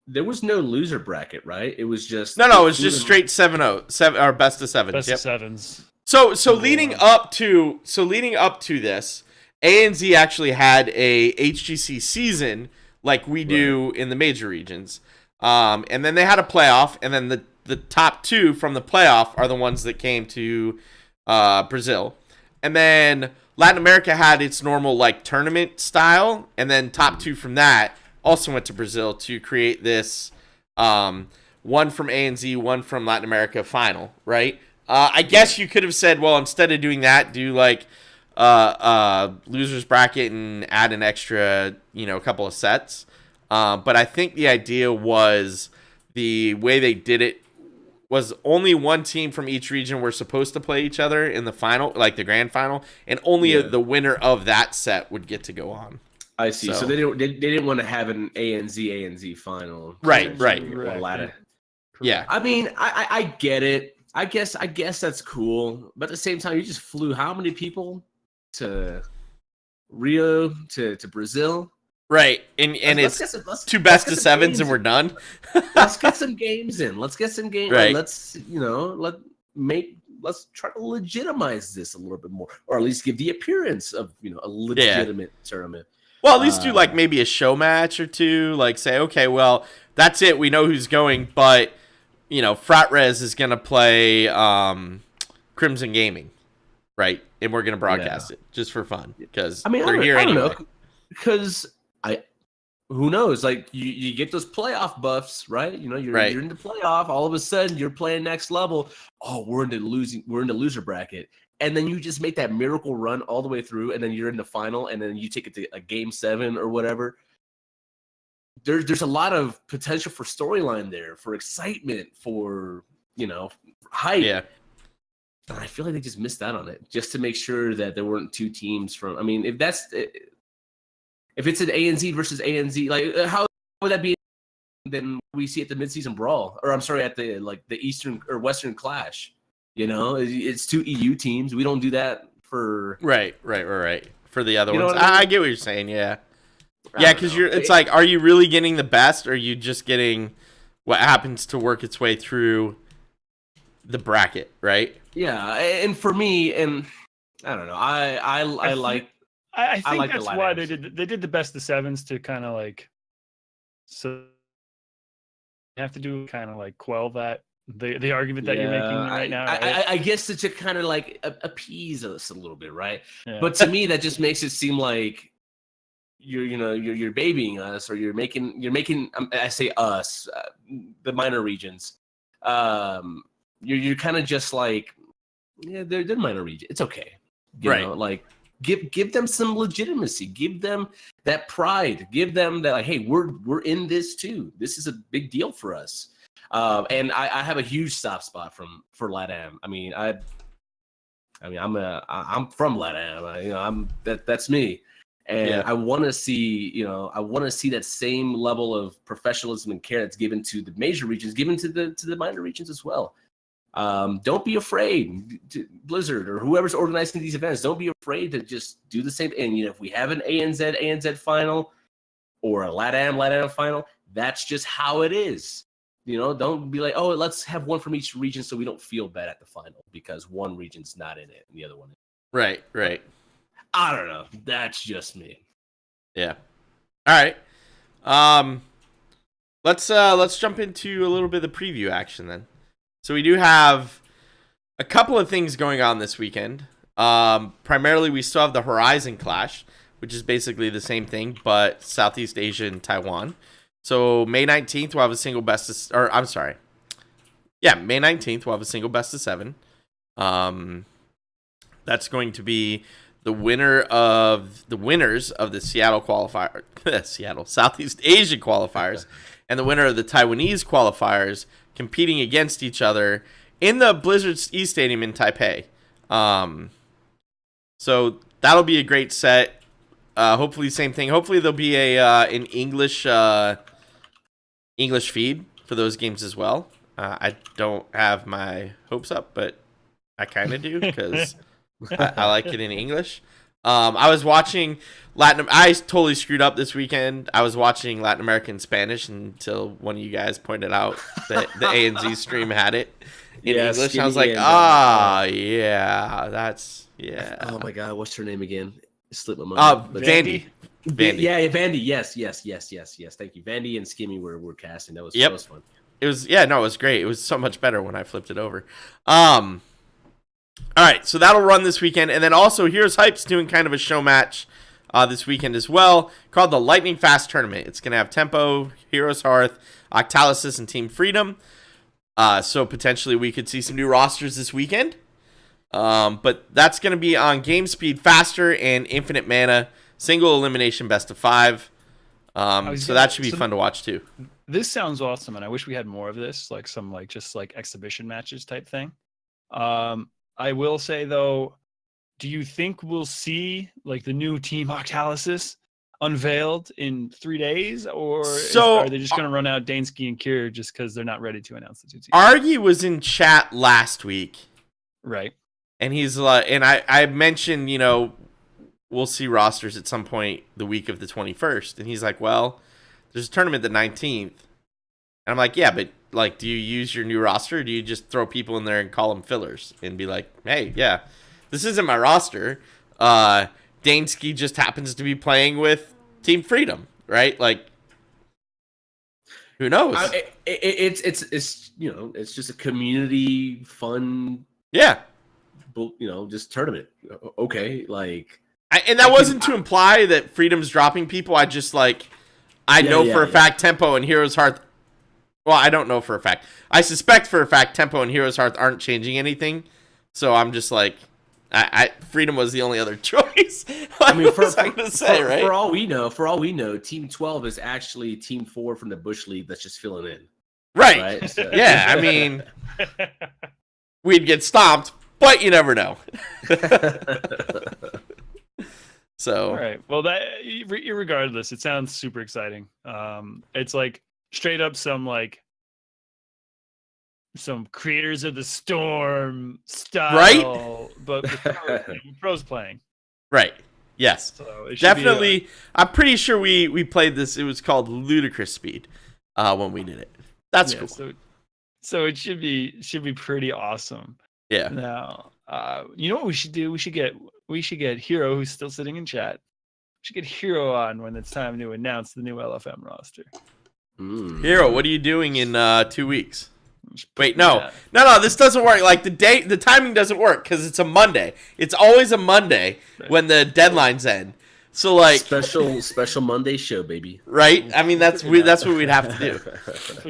There was no loser bracket, right? It was just it was just straight 7-0, or best of sevens. Best of sevens. So leading up to this, ANZ actually had a HGC season like we do in the major regions. And then they had a playoff, and then the top two from the playoff are the ones that came to Brazil. And then Latin America had its normal like tournament style, and then top two from that also went to Brazil to create this one from ANZ, one from Latin America final, right? I guess you could have said, well, instead of doing that, do like losers bracket and add an extra, a couple of sets. But I think the idea was the way they did it was only one team from each region were supposed to play each other in the final, like the grand final, and only the winner of that set would get to go on. I see. So they didn't want to have an ANZ final. Right. Yeah. I mean, I get it. I guess that's cool. But at the same time, you just flew how many people to Rio to Brazil? Right, and it's two best of sevens and we're done. Let's get some games in. Let's get some games. Right. Let's try to legitimize this a little bit more, or at least give the appearance of a legitimate tournament. Well, at least do like maybe a show match or two. Like say, okay, well that's it. We know who's going, but Fratrez is gonna play Crimson Gaming, right? And we're gonna broadcast it just for fun because they're here anyway. Because who knows? Like you get those playoff buffs, right? You're in the playoff. All of a sudden, you're playing next level. Oh, we're in the loser bracket, and then you just make that miracle run all the way through, and then you're in the final, and then you take it to a game 7 or whatever. There's a lot of potential for storyline there, for excitement, for hype. Yeah. But I feel like they just missed out on it, just to make sure that there weren't two teams from. I mean, if it's an ANZ versus ANZ, like how would that be? Then we see at the midseason brawl, or I'm sorry, at the Eastern or Western Clash. It's two EU teams. We don't do that for right. For the other ones, I get what you're saying. Yeah, because it's like, are you really getting the best, or are you just getting what happens to work its way through the bracket, right? Yeah, and for me, and I don't know, I think that's why they did the best of sevens to kind of like, so you have to do kind of like quell that the argument that you're making right now. Right? I guess to kind of like appease us a little bit, right? Yeah. But to me, that just makes it seem like you're babying us, or you're making. I say us, the minor regions. You're kind of just like, they're minor region. It's okay, like. Give them some legitimacy. Give them that pride. Give them that, like, hey, we're in this too. This is a big deal for us. And I have a huge soft spot for LATAM. I mean, I'm from LATAM. That's me. And I want to see, that same level of professionalism and care that's given to the major regions, given to the minor regions as well. Don't be afraid, Blizzard or whoever's organizing these events. Don't be afraid to just do the same. And if we have an ANZ final or a LATAM final, that's just how it is. Don't be like, oh, let's have one from each region so we don't feel bad at the final because one region's not in it and the other one is. Right. I don't know. That's just me. Yeah. All right. Let's jump into a little bit of the preview action then. So we do have a couple of things going on this weekend. Primarily, we still have the Horizon Clash, which is basically the same thing, but Southeast Asia and Taiwan. So May 19th, we'll have a single best of... Or, I'm sorry. Yeah, May 19th, we'll have a single best of 7. That's going to be the winners of the Seattle qualifier, Southeast Asia qualifiers, and the winner of the Taiwanese qualifiers competing against each other in the Blizzard E Stadium in Taipei. So that'll be a great set. Hopefully, same thing. Hopefully, there'll be an English feed for those games as well. I don't have my hopes up, but I kind of do because I like it in English. I was watching I totally screwed up this weekend. I was watching Latin American Spanish until one of you guys pointed out that the ANZ stream had it in English. And I was like, yeah, that's, yeah. Oh my God, what's her name again? It slipped my mind. Vandy. Yeah, Vandy. Yes. Thank you. Vandy and Skimmy were casting. That was fun. It was, it was great. It was so much better when I flipped it over. All right, so that'll run this weekend. And then also, Heroes Hype's doing kind of a show match this weekend as well, called the Lightning Fast Tournament. It's going to have Tempo, Heroes Hearth, Octalysis, and Team Freedom. So potentially we could see some new rosters this weekend. But that's going to be on Game Speed Faster and Infinite Mana, single elimination best of 5. So that should be fun to watch too. This sounds awesome, and I wish we had more of this, like some just exhibition matches type thing. I will say though, do you think we'll see the new Team Octalysis unveiled in 3 days, or are they just going to run out Dansky and Kier just because they're not ready to announce the 2 teams? Argy was in chat last week, right? And he's and I mentioned we'll see rosters at some point the week of the 21st, and he's like, well, there's a tournament the 19th, and I'm like, yeah, but do you use your new roster, or do you just throw people in there and call them fillers and be like, hey, yeah, this isn't my roster. Dansky just happens to be playing with Team Freedom, right? Who knows? It's just a community fun. Yeah. Just tournament. Okay, and that wasn't to imply that Freedom's dropping people. I just I know for a fact Tempo and Heroes Hearth. Well, I don't know for a fact. I suspect for a fact Tempo and Heroes Hearth aren't changing anything. So I'm just Freedom was the only other choice. For all we know, Team 12 is actually Team 4 from the Bush League that's just filling in. Right? So. Yeah, I mean, we'd get stomped, but you never know. So, all right. Well, that regardless, it sounds super exciting. It's straight up some Creators of the Storm style, right? But pros playing, right? Yes, so definitely. I'm pretty sure we played this. It was called Ludicrous Speed when we did it. That's cool. So it should be pretty awesome. Yeah. Now, you know what we should do? We should get Hero, who's still sitting in chat. We should get Hero on when it's time to announce the new LFM roster. Hero, what are you doing in 2 weeks? Wait, no, this doesn't work. The timing doesn't work because it's a Monday. It's always a Monday when the deadlines end. So special Monday show, baby. Right? I mean, that's what we'd have to do.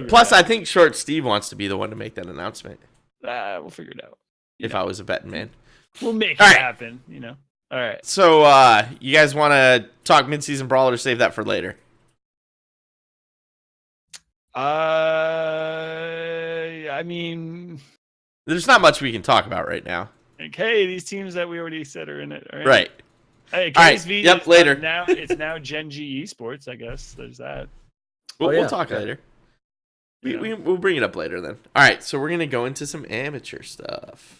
Plus, I think Short Steve wants to be the one to make that announcement. We'll figure it out. If I was a betting man, we'll make it happen. All right. So, you guys want to talk midseason brawl or save that for later? I mean, there's not much we can talk about right now. Hey, these teams that we already said are in it, right? Hey, All right. KSV Yep. is Later. Now it's now Gen G eSports. I guess there's that. We'll talk later. Yeah. We'll bring it up later then. All right. So we're gonna go into some amateur stuff.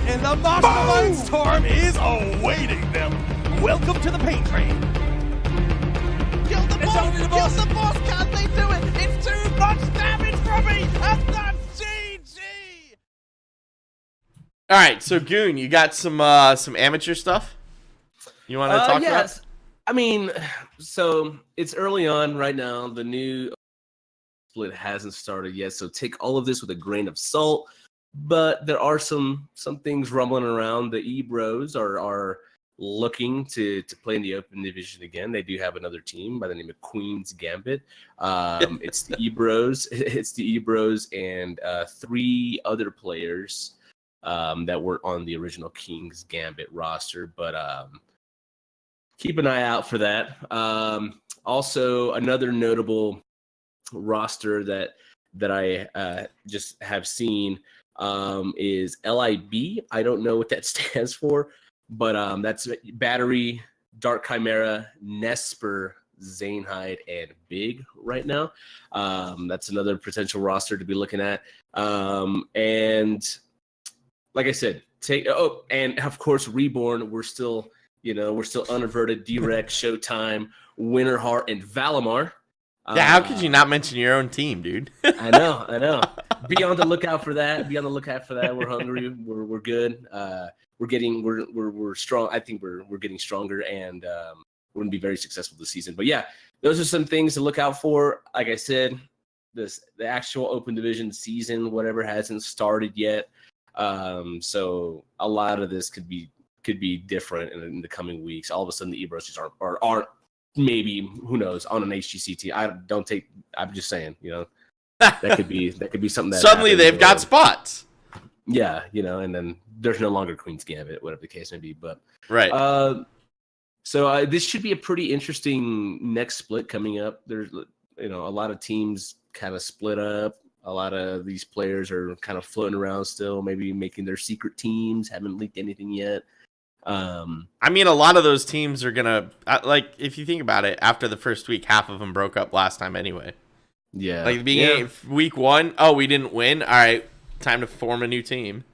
And the Mastermind Storm is awaiting them. Welcome to the paint train. Kill the boss! Kill the boss! Can they do it? It's too much damage for me! And that's GG! All right. So Goon, you got some amateur stuff you want to talk about? I mean, so it's early on right now. The new split hasn't started yet, so take all of this with a grain of salt. But there are some things rumbling around. The eBros are looking to play in the Open Division again. They do have another team by the name of Queen's Gambit. It's the eBros. It's the eBros and 3 other players that were on the original King's Gambit roster. But keep an eye out for that. Also, another notable roster that I just have seen is LIB. I don't know what that stands for, but that's Battery, Dark Chimera, Nesper, Zanehyde, and Big right now. That's another potential roster to be looking at. And like I said, and of course, Reborn. We're still unaverted. Direct, Showtime, Winterheart, and Valimar. Yeah, how could you not mention your own team, dude? I know. Be on the lookout for that. We're hungry. We're good. We're strong. I think we're getting stronger, and we're gonna be very successful this season. But yeah, those are some things to look out for. Like I said, the actual Open Division season, whatever, hasn't started yet. So a lot of this could be different in the coming weeks. All of a sudden, the eBros aren't maybe, who knows, on an HGC team. I'm just saying, that could be something that suddenly happens, they've got spots. Yeah, and then there's no longer Queen's Gambit, whatever the case may be. But right. So this should be a pretty interesting next split coming up. There's a lot of teams kind of split up. A lot of these players are kind of floating around still, maybe making their secret teams. Haven't leaked anything yet. I mean, a lot of those teams are gonna if you think about it, after the first week, half of them broke up last time anyway. Yeah, like the beginning of week 1, we didn't win. All right, time to form a new team.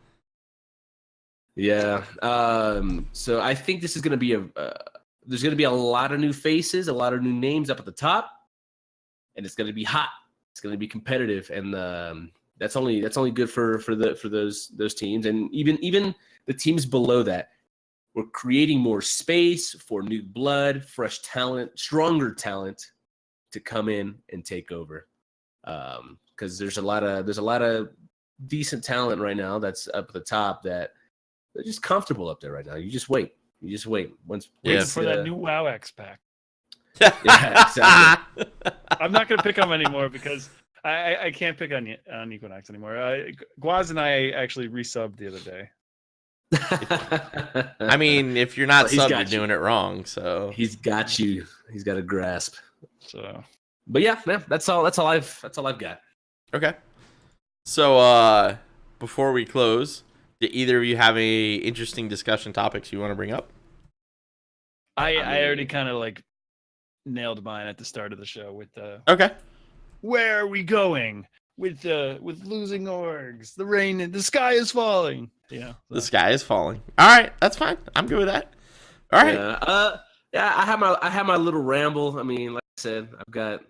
Yeah. So I think this is gonna be there's gonna be a lot of new faces, a lot of new names up at the top, and it's gonna be hot. It's gonna be competitive, and that's only good for those teams, and even the teams below that. We're creating more space for new blood, fresh talent, stronger talent to come in and take over. Because there's a lot of decent talent right now that's up at the top that they're just comfortable up there right now. You just wait. Once for that new WoW X pack. Yeah, exactly. I'm not gonna pick on him anymore because I can't pick on Equinox anymore. Guaz and I actually resubbed the other day. I mean, if you're not subbed, you're doing it wrong. So he's got you. He's got a grasp. So, but yeah, man, that's all I've got. Okay. So before we close, do either of you have any interesting discussion topics you want to bring up? I already kind of nailed mine at the start of the show with the okay. Where are we going with losing orgs? The sky is falling. Yeah, the sky is falling. All right, that's fine. I'm good with that. All right. Yeah. I have my little ramble. I mean, like I said, I've got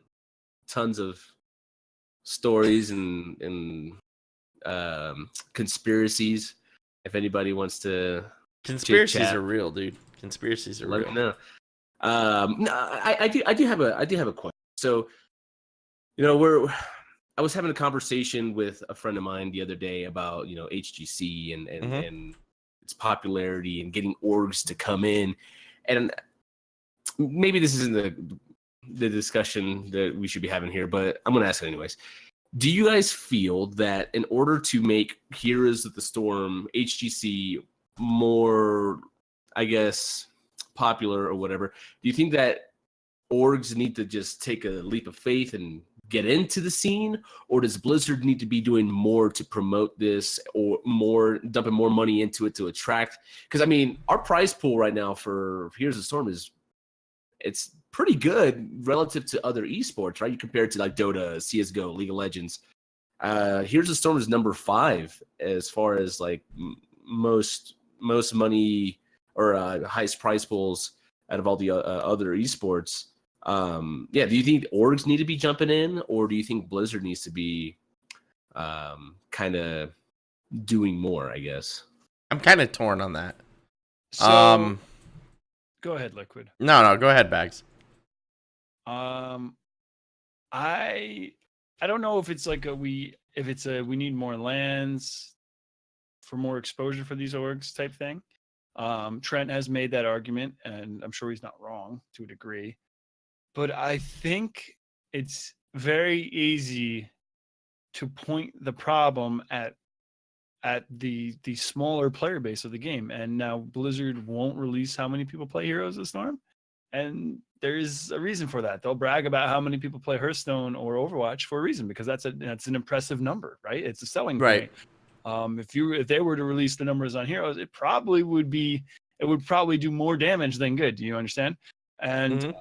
tons of stories and conspiracies. If anybody wants to, conspiracies are real, dude. Conspiracies are real. No, I do have a question. So, I was having a conversation with a friend of mine the other day about, HGC and its popularity and getting orgs to come in. And maybe this isn't the discussion that we should be having here, but I'm going to ask it anyways. Do you guys feel that in order to make Heroes of the Storm, HGC, more, I guess, popular or whatever, do you think that orgs need to just take a leap of faith and get into the scene, or does Blizzard need to be doing more to promote this, or dumping more money into it to attract? Because I mean, our prize pool right now for Heroes of the Storm it's pretty good relative to other esports, right? You compare it to like Dota, CS:GO, League of Legends. Heroes of the Storm is number 5 as far as like most money or highest prize pools out of all the other esports. Do you think orgs need to be jumping in, or do you think Blizzard needs to be kind of doing more, I guess? I'm kind of torn on that. So, go ahead, LiQuid. No, go ahead, Bahgz. I don't know if it's like we need more lands for more exposure for these orgs type thing. Trent has made that argument, and I'm sure he's not wrong to a degree. But I think it's very easy to point the problem at the smaller player base of the game. And now Blizzard won't release how many people play Heroes of the Storm. And there's a reason for that. They'll brag about how many people play Hearthstone or Overwatch for a reason, because that's an impressive number, right? It's a selling point. If they were to release the numbers on Heroes, it would probably do more damage than good. Do you understand? And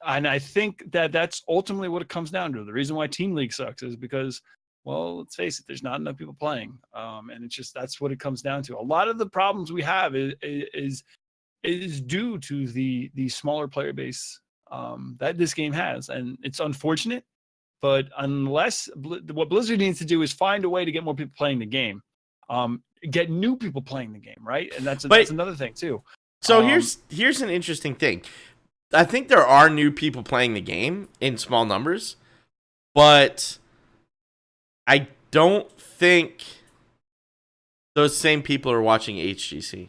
and I think that's ultimately what it comes down to. The reason why Team League sucks is because, well, let's face it, there's not enough people playing, and it's just that's what it comes down to. A lot of the problems we have is due to the smaller player base that this game has, and it's unfortunate. But unless what Blizzard needs to do is find a way to get more people playing the game, get new people playing the game, right? And that's another thing too. So here's an interesting thing. I think there are new people playing the game in small numbers, but I don't think those same people are watching HGC.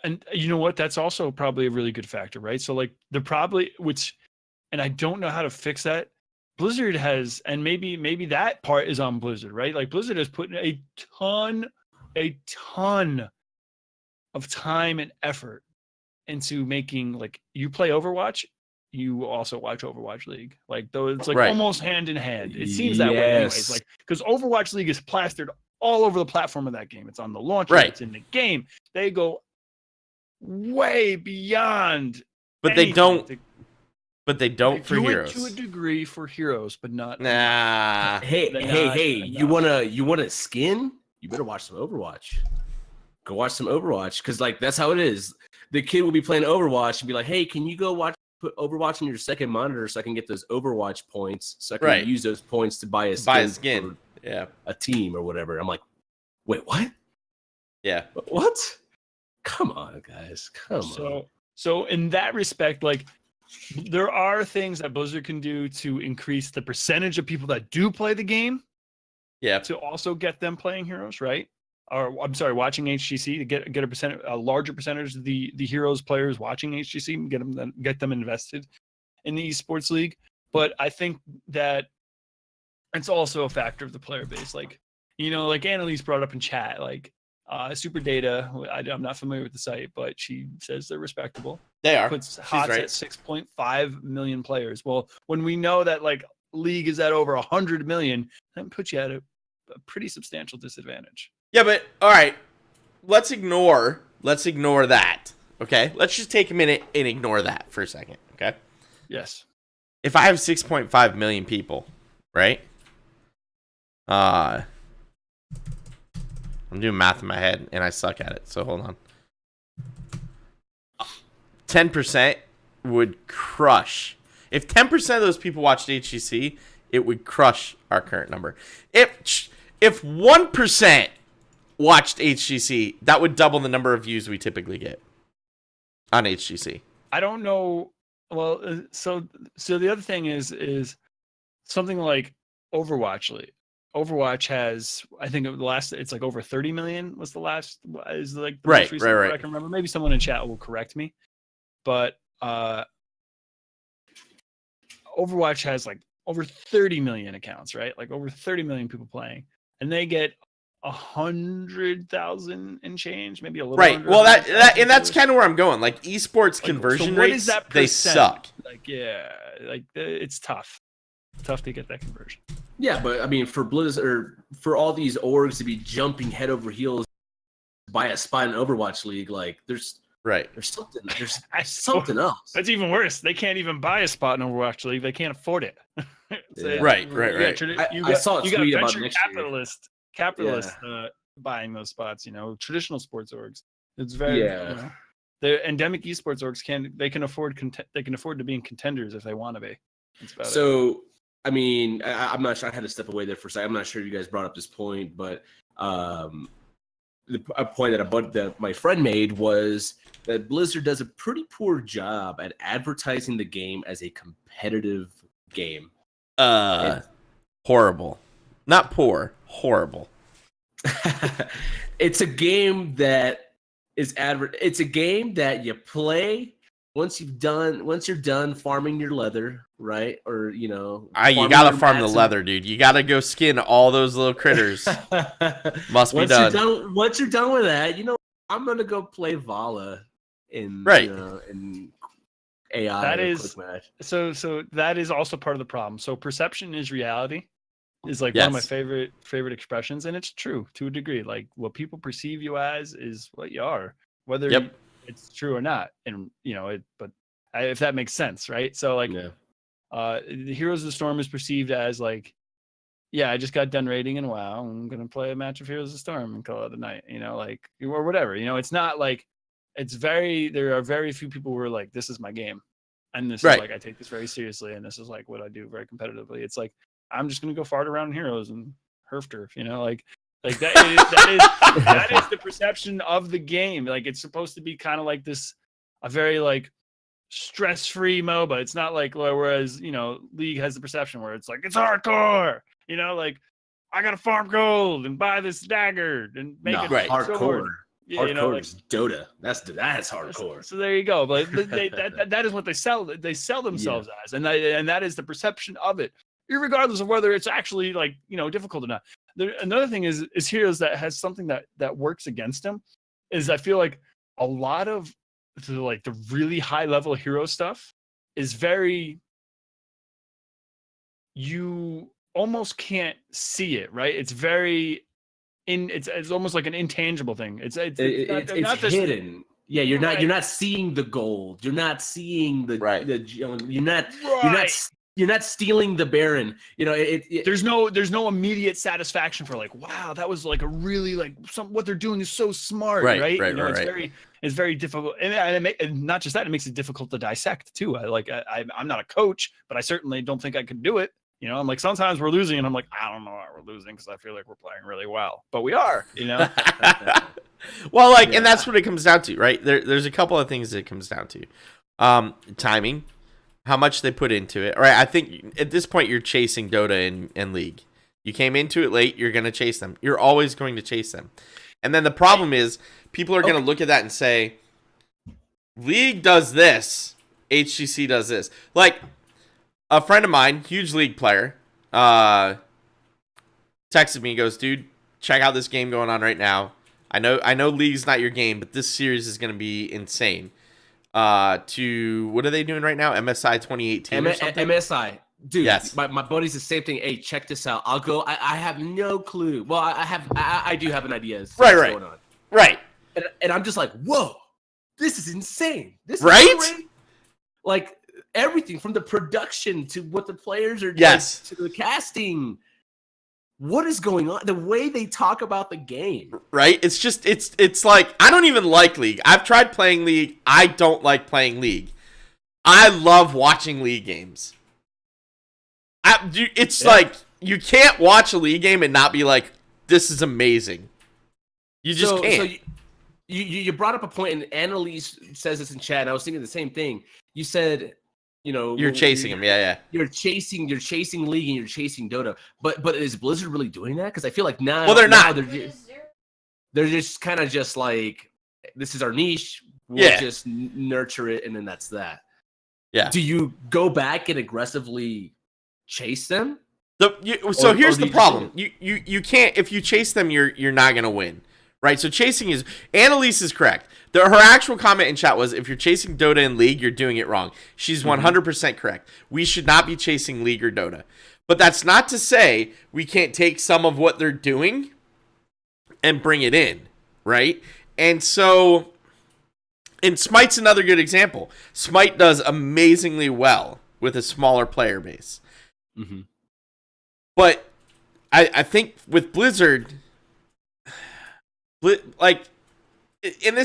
And you know what? That's also probably a really good factor, right? So like they're probably, and I don't know how to fix that. Blizzard has, and maybe that part is on Blizzard, right? Like Blizzard has put a ton of time and effort into making, like, you play Overwatch, you also watch Overwatch League. Like, though it's like almost hand in hand. It seems that way anyways. Like, because Overwatch League is plastered all over the platform of that game. It's on the launcher, it's in the game. They go way beyond. But they don't. But they don't for do Heroes. It to a degree for Heroes, but not. Nah. Hey! You want a skin? You better watch some Overwatch. Go watch some Overwatch, because like that's how it is. The kid will be playing Overwatch and be like, "Hey, can you go put Overwatch on your second monitor so I can get those Overwatch points, so I can use those points to buy a skin for a team or whatever." I'm like, "Wait, what?" Yeah. What? Come on, guys. Come on. So in that respect, like, there are things that Blizzard can do to increase the percentage of people that do play the game. Yeah. To also get them playing Heroes, right? Or I'm sorry, watching HGC to get a larger percentage of the Heroes players watching HGC and get them invested in the eSports league. But I think that it's also a factor of the player base. Like, you know, like Annalise brought up in chat, like Super Data. I'm not familiar with the site, but she says they're respectable. They are. Puts HOTS at 6.5 million players. Well, when we know that like League is at over 100 million, that puts you at a pretty substantial disadvantage. Yeah, but all right, let's ignore that. Okay, let's just take a minute and ignore that for a second. Okay. Yes. If I have 6.5 million people, right? I'm doing math in my head and I suck at it. So hold on. 10% would crush. If 10% of those people watched HGC, it would crush our current number. If 1% watched HGC, that would double the number of views we typically get on HGC. I don't know. Well, so the other thing is something like Overwatch League. Overwatch has, I think it's like over 30 million was the last, is like the most recent I can remember. Maybe someone in chat will correct me, but Overwatch has like over 30 million accounts, right? Like over 30 million people playing, and they get 100,000 and change, maybe a little. Right. Under Well, 100,000 and that's viewers. kind of where I'm going. Like esports Like, conversion so what rates, is that they percent? suck. Like, yeah, like it's tough. Tough to get that conversion. Yeah, but I mean, for Blizzard, or for all these orgs to be jumping head over heels to buy a spot in Overwatch League, like there's something else. That's even worse. They can't even buy a spot in Overwatch League. They can't afford it. Right. I saw a you got tweet about venture next year. capitalists buying those spots. Traditional sports orgs. It's very the endemic esports orgs can afford to be in contenders if they want to be. That's about it. I mean, I'm not sure. I had to step away there for a second. I'm not sure you guys brought up this point, but a point that my friend made was that Blizzard does a pretty poor job at advertising the game as a competitive game. Horrible. Not poor. Horrible. It's a game that is It's a game that you play once you're done farming your leather, right? Or you gotta farm the leather, dude. You gotta go skin all those little critters. Must be done. Once you're done with that, I'm gonna go play Vala in in AI. That is so that is also part of the problem. So perception is reality is like one of my favorite expressions, and it's true to a degree. Like what people perceive you as is what you are, whether it's true or not. And if that makes sense, right? So like the Heroes of the Storm is perceived as like, I just got done raiding in WoW. I'm gonna play a match of Heroes of the Storm and call it a night, or whatever. It's not like there are very few people who are like, this is my game, and this is like I take this very seriously, and this is like what I do very competitively. It's like I'm just gonna go fart around in Heroes and herf turf, like that is the perception of the game. Like it's supposed to be kind of like this, a very like stress-free MOBA. It's not like whereas League has the perception where it's like it's hardcore. Like I gotta farm gold and buy this dagger and make it hardcore. Yeah, hardcore is Dota. That's hardcore. So there you go. But that is what they sell. They sell themselves as, and that is the perception of it, regardless of whether it's actually like difficult or not. Another thing is Heroes that has something that works against them is I feel like a lot of the really high level hero stuff is very, you almost can't see it, right? It's very it's almost like an intangible thing. It's not hidden. Yeah, you're not seeing the gold. You're not seeing you're not stealing the Baron. There's no immediate satisfaction for like, wow, that was like a really like what they're doing is so smart, right? It's very difficult, and not just that, it makes it difficult to dissect too. I'm not a coach, but I certainly don't think I could do it. I'm like, sometimes we're losing and I'm like, I don't know why we're losing because I feel like we're playing really well, but we are, Well, and that's what it comes down to, right? There's a couple of things that it comes down to. Timing, how much they put into it. Right? I think at this point you're chasing Dota and League. You came into it late, you're going to chase them. You're always going to chase them. And then the problem is people are going to look at that and say, League does this, HGC does this. Like, a friend of mine, huge League player, texted me and goes, dude, check out this game going on right now. I know League's not your game, but this series is going to be insane. What are they doing right now? MSI 2018 or something? MSI. Dude, yes. My buddy's the same thing. Hey, check this out. I'll go. I have no clue. Well, I do have an idea. What's going on. Right. And I'm just like, whoa, this is insane. This is right? Like, everything from the production to what the players are doing to the casting. What is going on? The way they talk about the game. Right? It's just it's like, I don't even like League. I've tried playing League. I don't like playing League. I love watching League games. It's like you can't watch a League game and not be like, this is amazing. You just can't. So you brought up a point, and Annalise says this in chat, and I was thinking the same thing. You said, you're chasing him, You're chasing League and you're chasing Dota. But is Blizzard really doing that? Because I feel like now, well, they're not. They're just kind of just like, this is our niche. We'll just nurture it, and then that's that. Yeah. Do you go back and aggressively chase them? Here's the problem. You can't, if you chase them, you're not gonna win, right? So chasing is, Annalise is correct. Her actual comment in chat was, if you're chasing Dota and League, you're doing it wrong. She's 100% correct. We should not be chasing League or Dota. But that's not to say we can't take some of what they're doing and bring it in, right? And so, and Smite's another good example. Smite does amazingly well with a smaller player base. Mm-hmm. But I think with Blizzard, like, and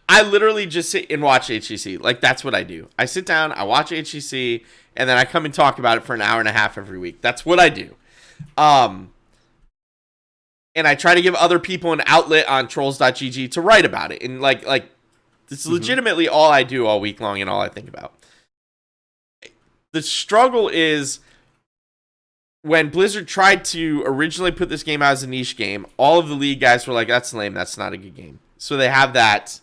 I literally just sit and watch HGC. Like, that's what I do. I sit down, I watch HGC, and then I come and talk about it for an hour and a half every week. That's what I do. And I try to give other people an outlet on Trolls.gg to write about it. And like this is legitimately all I do all week long and all I think about. The struggle is, when Blizzard tried to originally put this game out as a niche game, all of the League guys were like, that's lame, that's not a good game. So they have that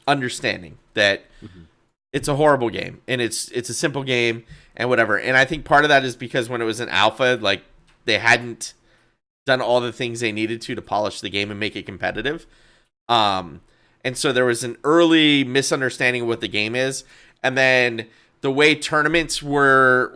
understanding that it's a horrible game and it's a simple game and whatever. And I think part of that is because when it was an alpha, like, they hadn't done all the things they needed to polish the game and make it competitive. And so there was an early misunderstanding of what the game is. And then the way tournaments were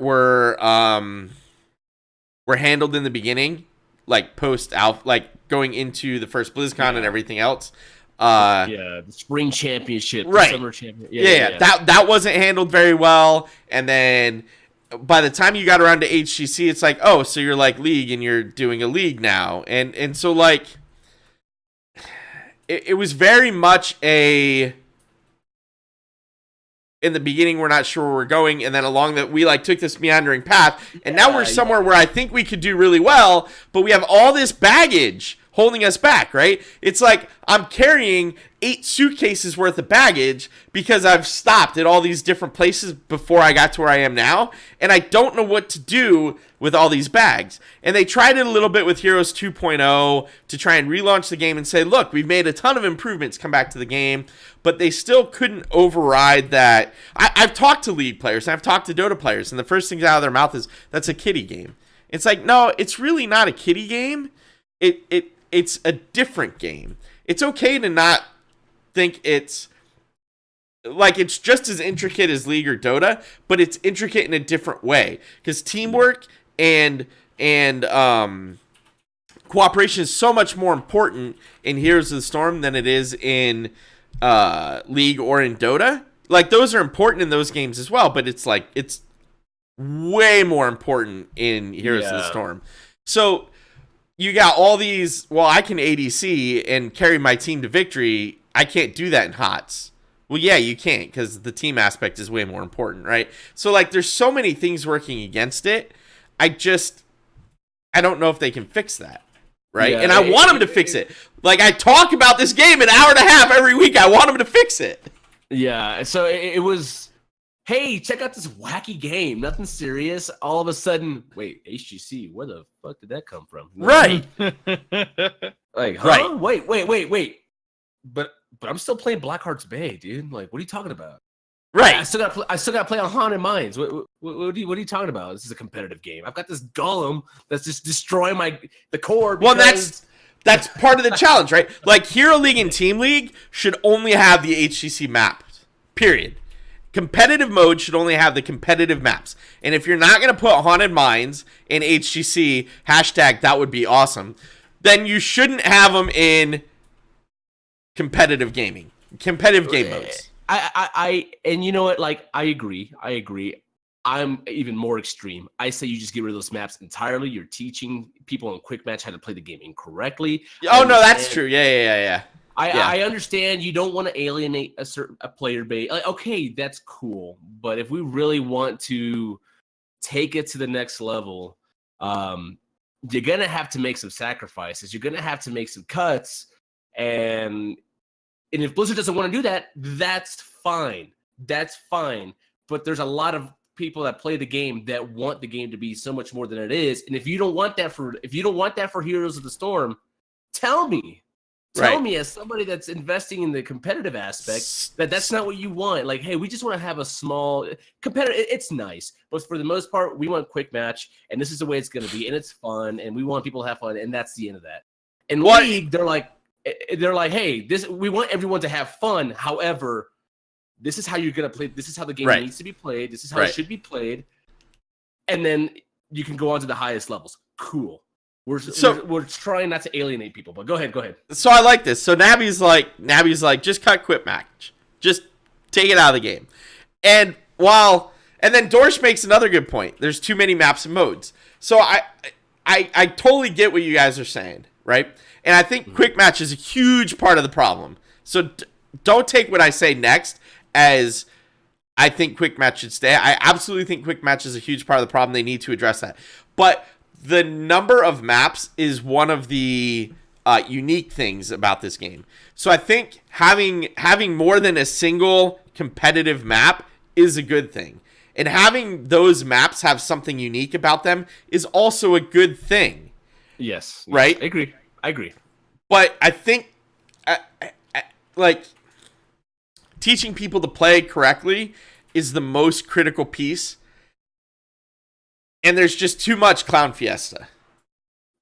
handled in the beginning, like post-alpha, like going into the first BlizzCon and everything else. The spring championship, right? The summer championship. Yeah. That wasn't handled very well. And then by the time you got around to HGC, it's like, oh, so you're like League and you're doing a League now, and so like it was very much a. In the beginning, we're not sure where we're going, and then along that, we like took this meandering path, and now we're somewhere where I think we could do really well, but we have all this baggage holding us back, right? It's like I'm carrying 8 suitcases worth of baggage because I've stopped at all these different places before I got to where I am now, and I don't know what to do with all these bags. And they tried it a little bit with Heroes 2.0 to try and relaunch the game and say, look, we've made a ton of improvements, come back to the game, but they still couldn't override that. I've talked to League players, and I've talked to Dota players, and the first thing out of their mouth is, that's a kiddie game. It's like, no, it's really not a kiddie game. It's a different game. It's okay to not think it's like it's just as intricate as League or Dota, but it's intricate in a different way, because teamwork and cooperation is so much more important in Heroes of the Storm than it is in League or in Dota. Like, those are important in those games as well, but it's like it's way more important in Heroes of the Storm. So you got all these, well, I can ADC and carry my team to victory. I can't do that in HOTS. Well, yeah, you can't, because the team aspect is way more important, right? So, like, there's so many things working against it. I don't know if they can fix that, right? Yeah, and I want them to fix it. Like, I talk about this game an hour and a half every week. I want them to fix it. Yeah, so it was, hey, check out this wacky game. Nothing serious. All of a sudden, wait, HGC, where the fuck did that come from? Right. Like, huh? Right. Wait. But I'm still playing Blackheart's Bay, dude. Like, what are you talking about? Right. I still got to play on Haunted Mines. What are you talking about? This is a competitive game. I've got this golem that's just destroying the core. Well, that's part of the challenge, right? Like, Hero League and Team League should only have the HGC maps. Period. Competitive mode should only have the competitive maps. And if you're not going to put Haunted Mines in HGC, hashtag that would be awesome, then you shouldn't have them in competitive gaming, competitive game modes. And you know what? Like, I agree. I'm even more extreme. I say you just get rid of those maps entirely. You're teaching people in quick match how to play the game incorrectly. Oh no, that's true. Yeah. I understand you don't want to alienate a player base. Like, okay, that's cool. But if we really want to take it to the next level, you're gonna have to make some sacrifices. You're gonna have to make some cuts, and if Blizzard doesn't want to do that, that's fine. But there's a lot of people that play the game that want the game to be so much more than it is. And if you don't want that for Heroes of the Storm, tell me. Tell me, as somebody that's investing in the competitive aspect, that's not what you want. Like, hey, we just want to have a small competitive. It's nice, but for the most part, we want quick match, and this is the way it's going to be, and it's fun, and we want people to have fun, and that's the end of that. In League, they're like, hey, we want everyone to have fun. However, this is how you're going to play. This is how the game needs to be played. This is how it should be played, and then you can go on to the highest levels. Cool. We're trying not to alienate people, but go ahead. So I like this. So Nabby's like, just cut quick match. Just take it out of the game. And then Dorsch makes another good point. There's too many maps and modes. So I totally get what you guys are saying, right? And I think quick match is a huge part of the problem. So don't take what I say next as I think quick match should stay. I absolutely think quick match is a huge part of the problem. They need to address that. But the number of maps is one of the unique things about this game. So I think having more than a single competitive map is a good thing. And having those maps have something unique about them is also a good thing. Yes. Right? I agree. But I think like teaching people to play correctly is the most critical piece. And there's just too much Clown Fiesta.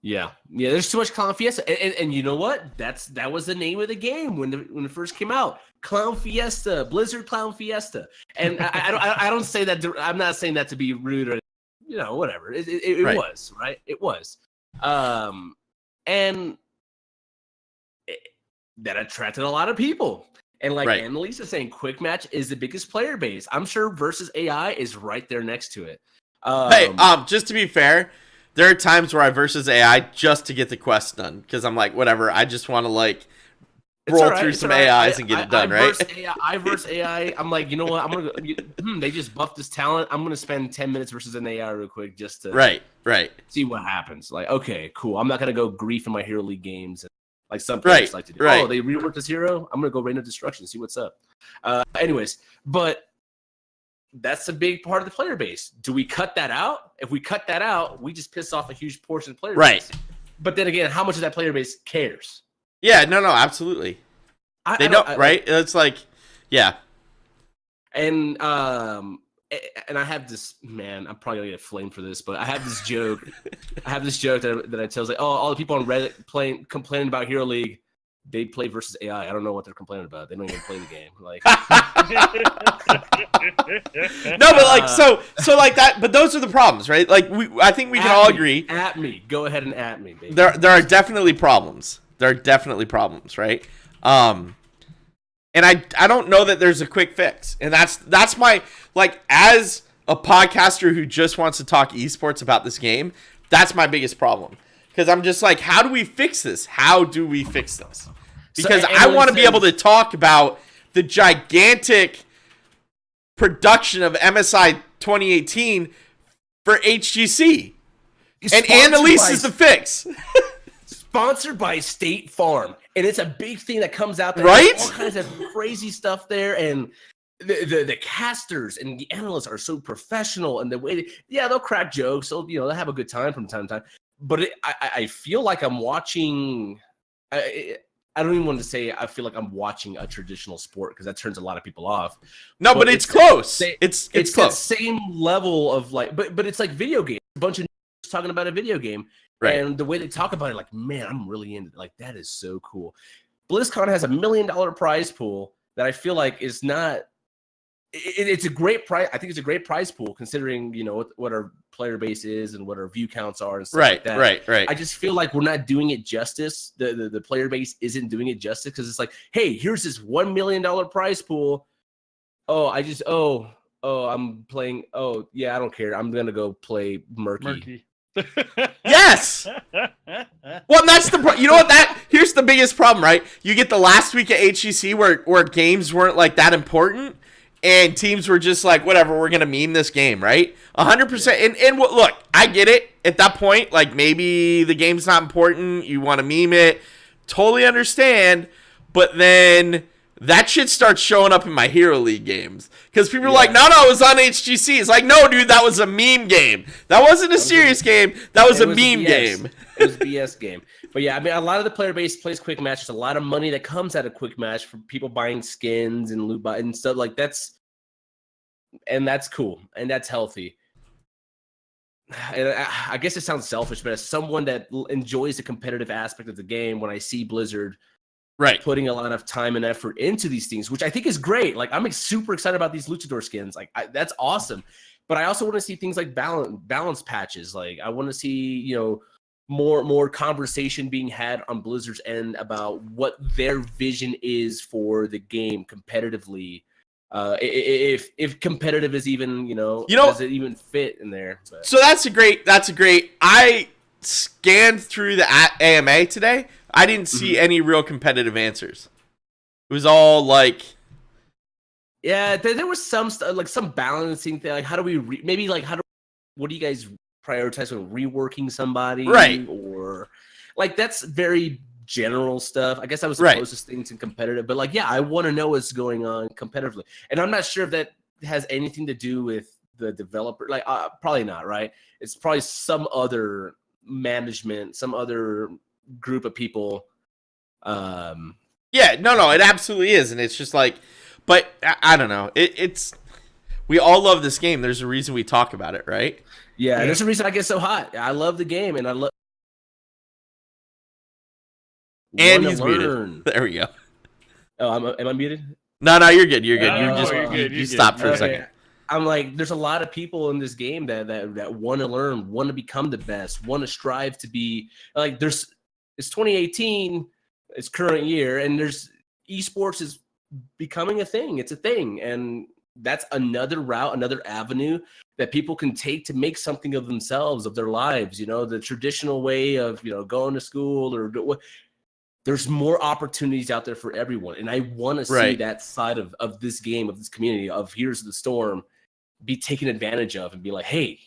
Yeah, there's too much Clown Fiesta, and you know what? That was the name of the game when it first came out. Clown Fiesta, Blizzard Clown Fiesta, and I don't say that. I'm not saying that to be rude or whatever. It was right. It was, and that attracted a lot of people. And like Annalise is saying, quick match is the biggest player base. I'm sure versus AI is right there next to it. Just to be fair, there are times where I versus AI just to get the quest done because I'm like, whatever. I just want to like roll through some AIs and get it done, right? I verse AI. I'm like, you know what? I'm gonna. They just buffed this talent. I'm gonna spend 10 minutes versus an AI real quick just to see what happens. Like, okay, cool. I'm not gonna go grief in my Hero League games like some players like to do. Oh, they reworked this hero. I'm gonna go Reign of Destruction, see what's up. Anyways, but that's a big part of the player base. Do we cut that out? If we cut that out, we just piss off a huge portion of the player base. But then again, how much of that player base cares? Yeah, no, absolutely. They don't, right? It's like, yeah. And I have this, man, I'm probably gonna get flamed for this, but I have this joke. that I tell, like, oh, all the people on Reddit complaining about Hero League, they play versus AI. I don't know what they're complaining about. They don't even play the game. Like, no, but like so like that. But those are the problems, right? Like I think we can all agree. At me, go ahead and at me, baby. There are definitely problems. Right? And I don't know that there's a quick fix. And that's my, like, as a podcaster who just wants to talk esports about this game, that's my biggest problem. Because I'm just like, how do we fix this? Because I want to be able to talk about the gigantic production of MSI 2018 for HGC. And Annalise is the fix. Sponsored by State Farm. And it's a big thing that comes out there. Right? All kinds of crazy stuff there. And the casters and the analysts are so professional. And the way they'll crack jokes. So, they'll have a good time from time to time. But I feel like I'm watching. I don't even want to say I feel like I'm watching a traditional sport because that turns a lot of people off. No, but it's close. It's close. That same level of like, but it's like video game. A bunch of talking about a video game, and the way they talk about it, like, man, I'm really into it. Like, that is so cool. BlizzCon has $1 million prize pool that I feel like is not. It's a great prize. I think it's a great prize pool considering what our player base is and what our view counts are and stuff like that. Right. I just feel like we're not doing it justice. The player base isn't doing it justice because it's like, hey, here's this $1 million prize pool. Oh, I'm playing. Oh, yeah, I don't care. I'm gonna go play Murky. Yes. Well, that's you know what? Here's the biggest problem, right? You get the last week at HGC where games weren't like that important. And teams were just like, whatever, we're going to meme this game, right? 100%. And look, I get it. At that point, like, maybe the game's not important. You want to meme it. Totally understand. But then that shit starts showing up in my Hero League games. Because people are like, no, it was on HGC. It's like, no, dude, that was a meme game. That wasn't a serious game. That was a meme game. It was a BS game. But yeah, I mean, a lot of the player base plays quick match. There's a lot of money that comes out of quick match from people buying skins and loot buttons and stuff like that's cool and that's healthy. And I guess it sounds selfish, but as someone that enjoys the competitive aspect of the game, when I see Blizzard putting a lot of time and effort into these things, which I think is great. Like, I'm super excited about these luchador skins. Like, that's awesome. But I also want to see things like balance patches. Like, I want to see, more conversation being had on Blizzard's end about what their vision is for the game competitively. If competitive is even, does it even fit in there? But. So that's a great. I scanned through the AMA today. I didn't see any real competitive answers. It was all like, yeah, there was some stuff, like some balancing thing. Like, how do we what do you guys prioritize when reworking somebody? Right. Or like, that's very general stuff. I guess that was the closest thing to competitive, but like, yeah, I want to know what's going on competitively, and I'm not sure if that has anything to do with the developer. Like, probably not, right? It's probably some other management, some other group of people. Yeah, no, it absolutely is, and it's just like, but I don't know. It's we all love this game. There's a reason we talk about it, right? Yeah, there's a reason I get so hot. I love the game, and I love. And he's muted. There we go. Oh, am I muted? No, you're good. You're good. You stopped for a second. I'm like, there's a lot of people in this game that want to learn, want to become the best, want to strive to be like. It's 2018, it's current year, and there's esports is becoming a thing. It's a thing, and that's another route, another avenue that people can take to make something of themselves, of their lives. The traditional way of going to school or. There's more opportunities out there for everyone. And I want to see that side of this game, of this community, of Heroes of the Storm, be taken advantage of and be like, hey,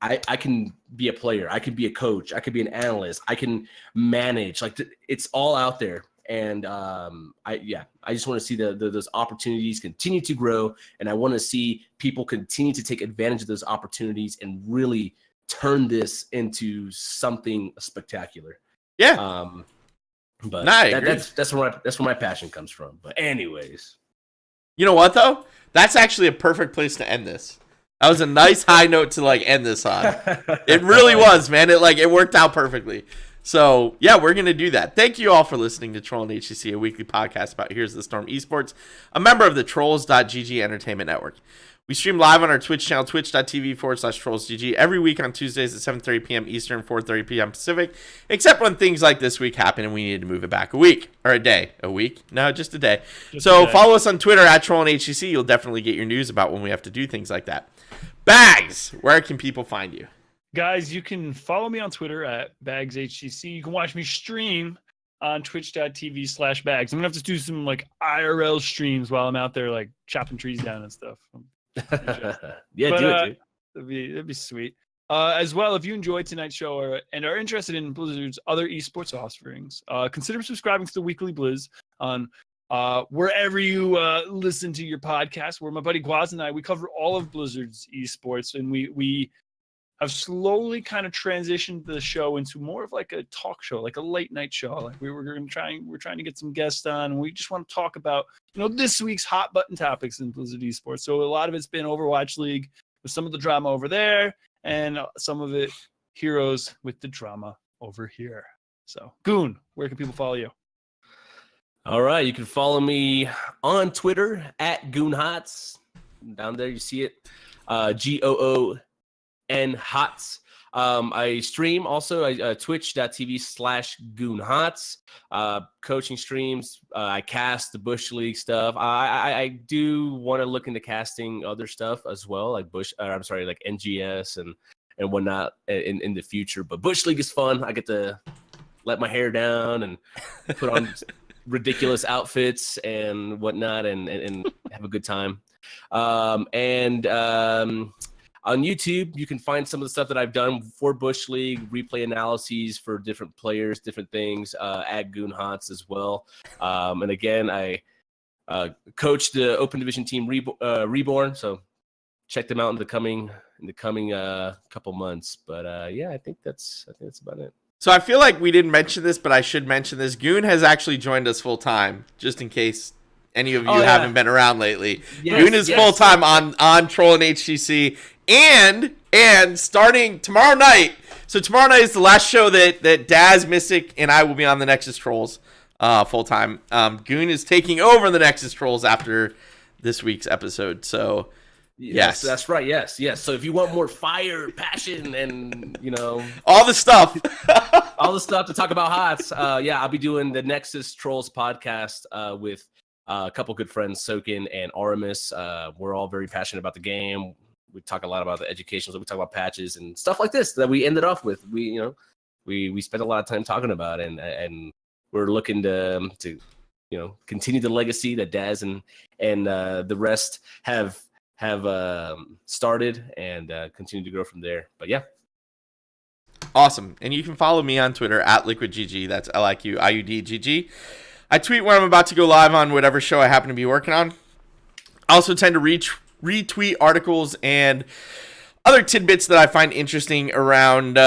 I can be a player. I can be a coach. I can be an analyst. I can manage. Like, it's all out there. And I just want to see those opportunities continue to grow. And I want to see people continue to take advantage of those opportunities and really turn this into something spectacular. Yeah. But that's where my passion comes from. But anyways, you know what though? That's actually a perfect place to end this. That was a nice high note to like end this on. It really was, man. It worked out perfectly. So yeah, we're gonna do that. Thank you all for listening to Trollin HGC, a weekly podcast about Heroes of the Storm eSports, a member of the Trolls.gg Entertainment Network. We stream live on our Twitch channel, twitch.tv/TrollsGG, every week on Tuesdays at 7:30 p.m. Eastern, 4:30 p.m. Pacific, except when things like this week happen and we needed to move it back a week. Or a day. A week? No, just a day. Follow us on Twitter at Trollin HGC. You'll definitely get your news about when we have to do things like that. Bahgz, where can people find you? Guys, you can follow me on Twitter at BahgzHGC. You can watch me stream on twitch.tv/Bahgz. I'm going to have to do some like IRL streams while I'm out there like chopping trees down and stuff. Yeah, do it, dude. That'd be sweet. As well, if you enjoyed tonight's show and are interested in Blizzard's other esports offerings, consider subscribing to the Weekly Blizz on wherever you listen to your podcast. Where my buddy Guaz and I, we cover all of Blizzard's esports, and we have slowly kind of transitioned the show into more of like a talk show, like a late night show. Like we're trying to get some guests on, and we just want to talk about this week's hot button topics in Blizzard esports. So a lot of it's been Overwatch League with some of the drama over there, and some of it Heroes with the drama over here. So Goon, where can people follow you? All right, you can follow me on Twitter at GoonHots. Down there, you see it, GOON Hots. I stream also twitch.tv/GoonHots. Coaching streams. I cast the Bush League stuff. I do want to look into casting other stuff as well, like like NGS and whatnot in the future. But Bush League is fun. I get to let my hair down and put on ridiculous outfits and whatnot and have a good time. On YouTube, you can find some of the stuff that I've done for Bush League, replay analyses for different players, different things, at GoonHots as well. And again, I coach the Open Division team Reborn. So check them out in the coming couple months. But yeah, I think that's about it. So I feel like we didn't mention this, but I should mention this. Goon has actually joined us full time, just in case any of you haven't been around lately. Yes, Goon is full time on Trollin HGC, and starting tomorrow night. So tomorrow night is the last show that Daz, Mystic, and I will be on the Nexus Trolls full time. Goon is taking over the Nexus Trolls after this week's episode. So. Yes, that's right. Yes. So if you want more fire, passion, and all the stuff, to talk about HOTS, I'll be doing the Nexus Trolls podcast with a couple good friends, Sokin and Aramis. We're all very passionate about the game. We talk a lot about the education, so we talk about patches and stuff like this that we ended off with. We spent a lot of time talking about, and we're looking to continue the legacy that Daz and the rest have started and continue to grow from there. But yeah. Awesome. And you can follow me on Twitter at LiQuidGG. That's LiQiuDGG. I tweet when I'm about to go live on whatever show I happen to be working on. I also tend to retweet articles and other tidbits that I find interesting around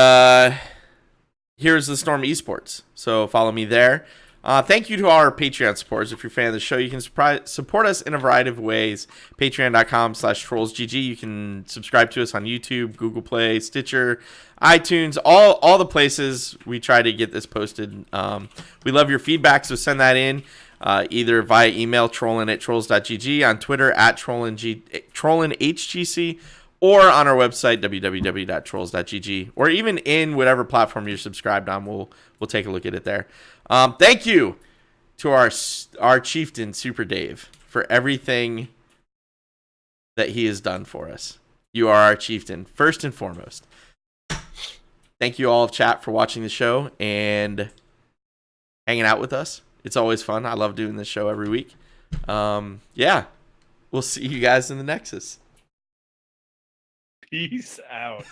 Here's the Storm eSports. So follow me there. Thank you to our Patreon supporters. If you're a fan of the show, you can support us in a variety of ways. Patreon.com/TrollsGG. You can subscribe to us on YouTube, Google Play, Stitcher, iTunes, all the places we try to get this posted. We love your feedback, so send that in either via email, trollin@trolls.gg, on Twitter @TrollinHGC, or on our website, www.trolls.gg, or even in whatever platform you're subscribed on. We'll take a look at it there. Thank you to our chieftain, Super Dave, for everything that he has done for us. You are our chieftain, first and foremost. Thank you all of chat for watching the show and hanging out with us. It's always fun. I love doing this show every week. Yeah, we'll see you guys in the Nexus. Peace out.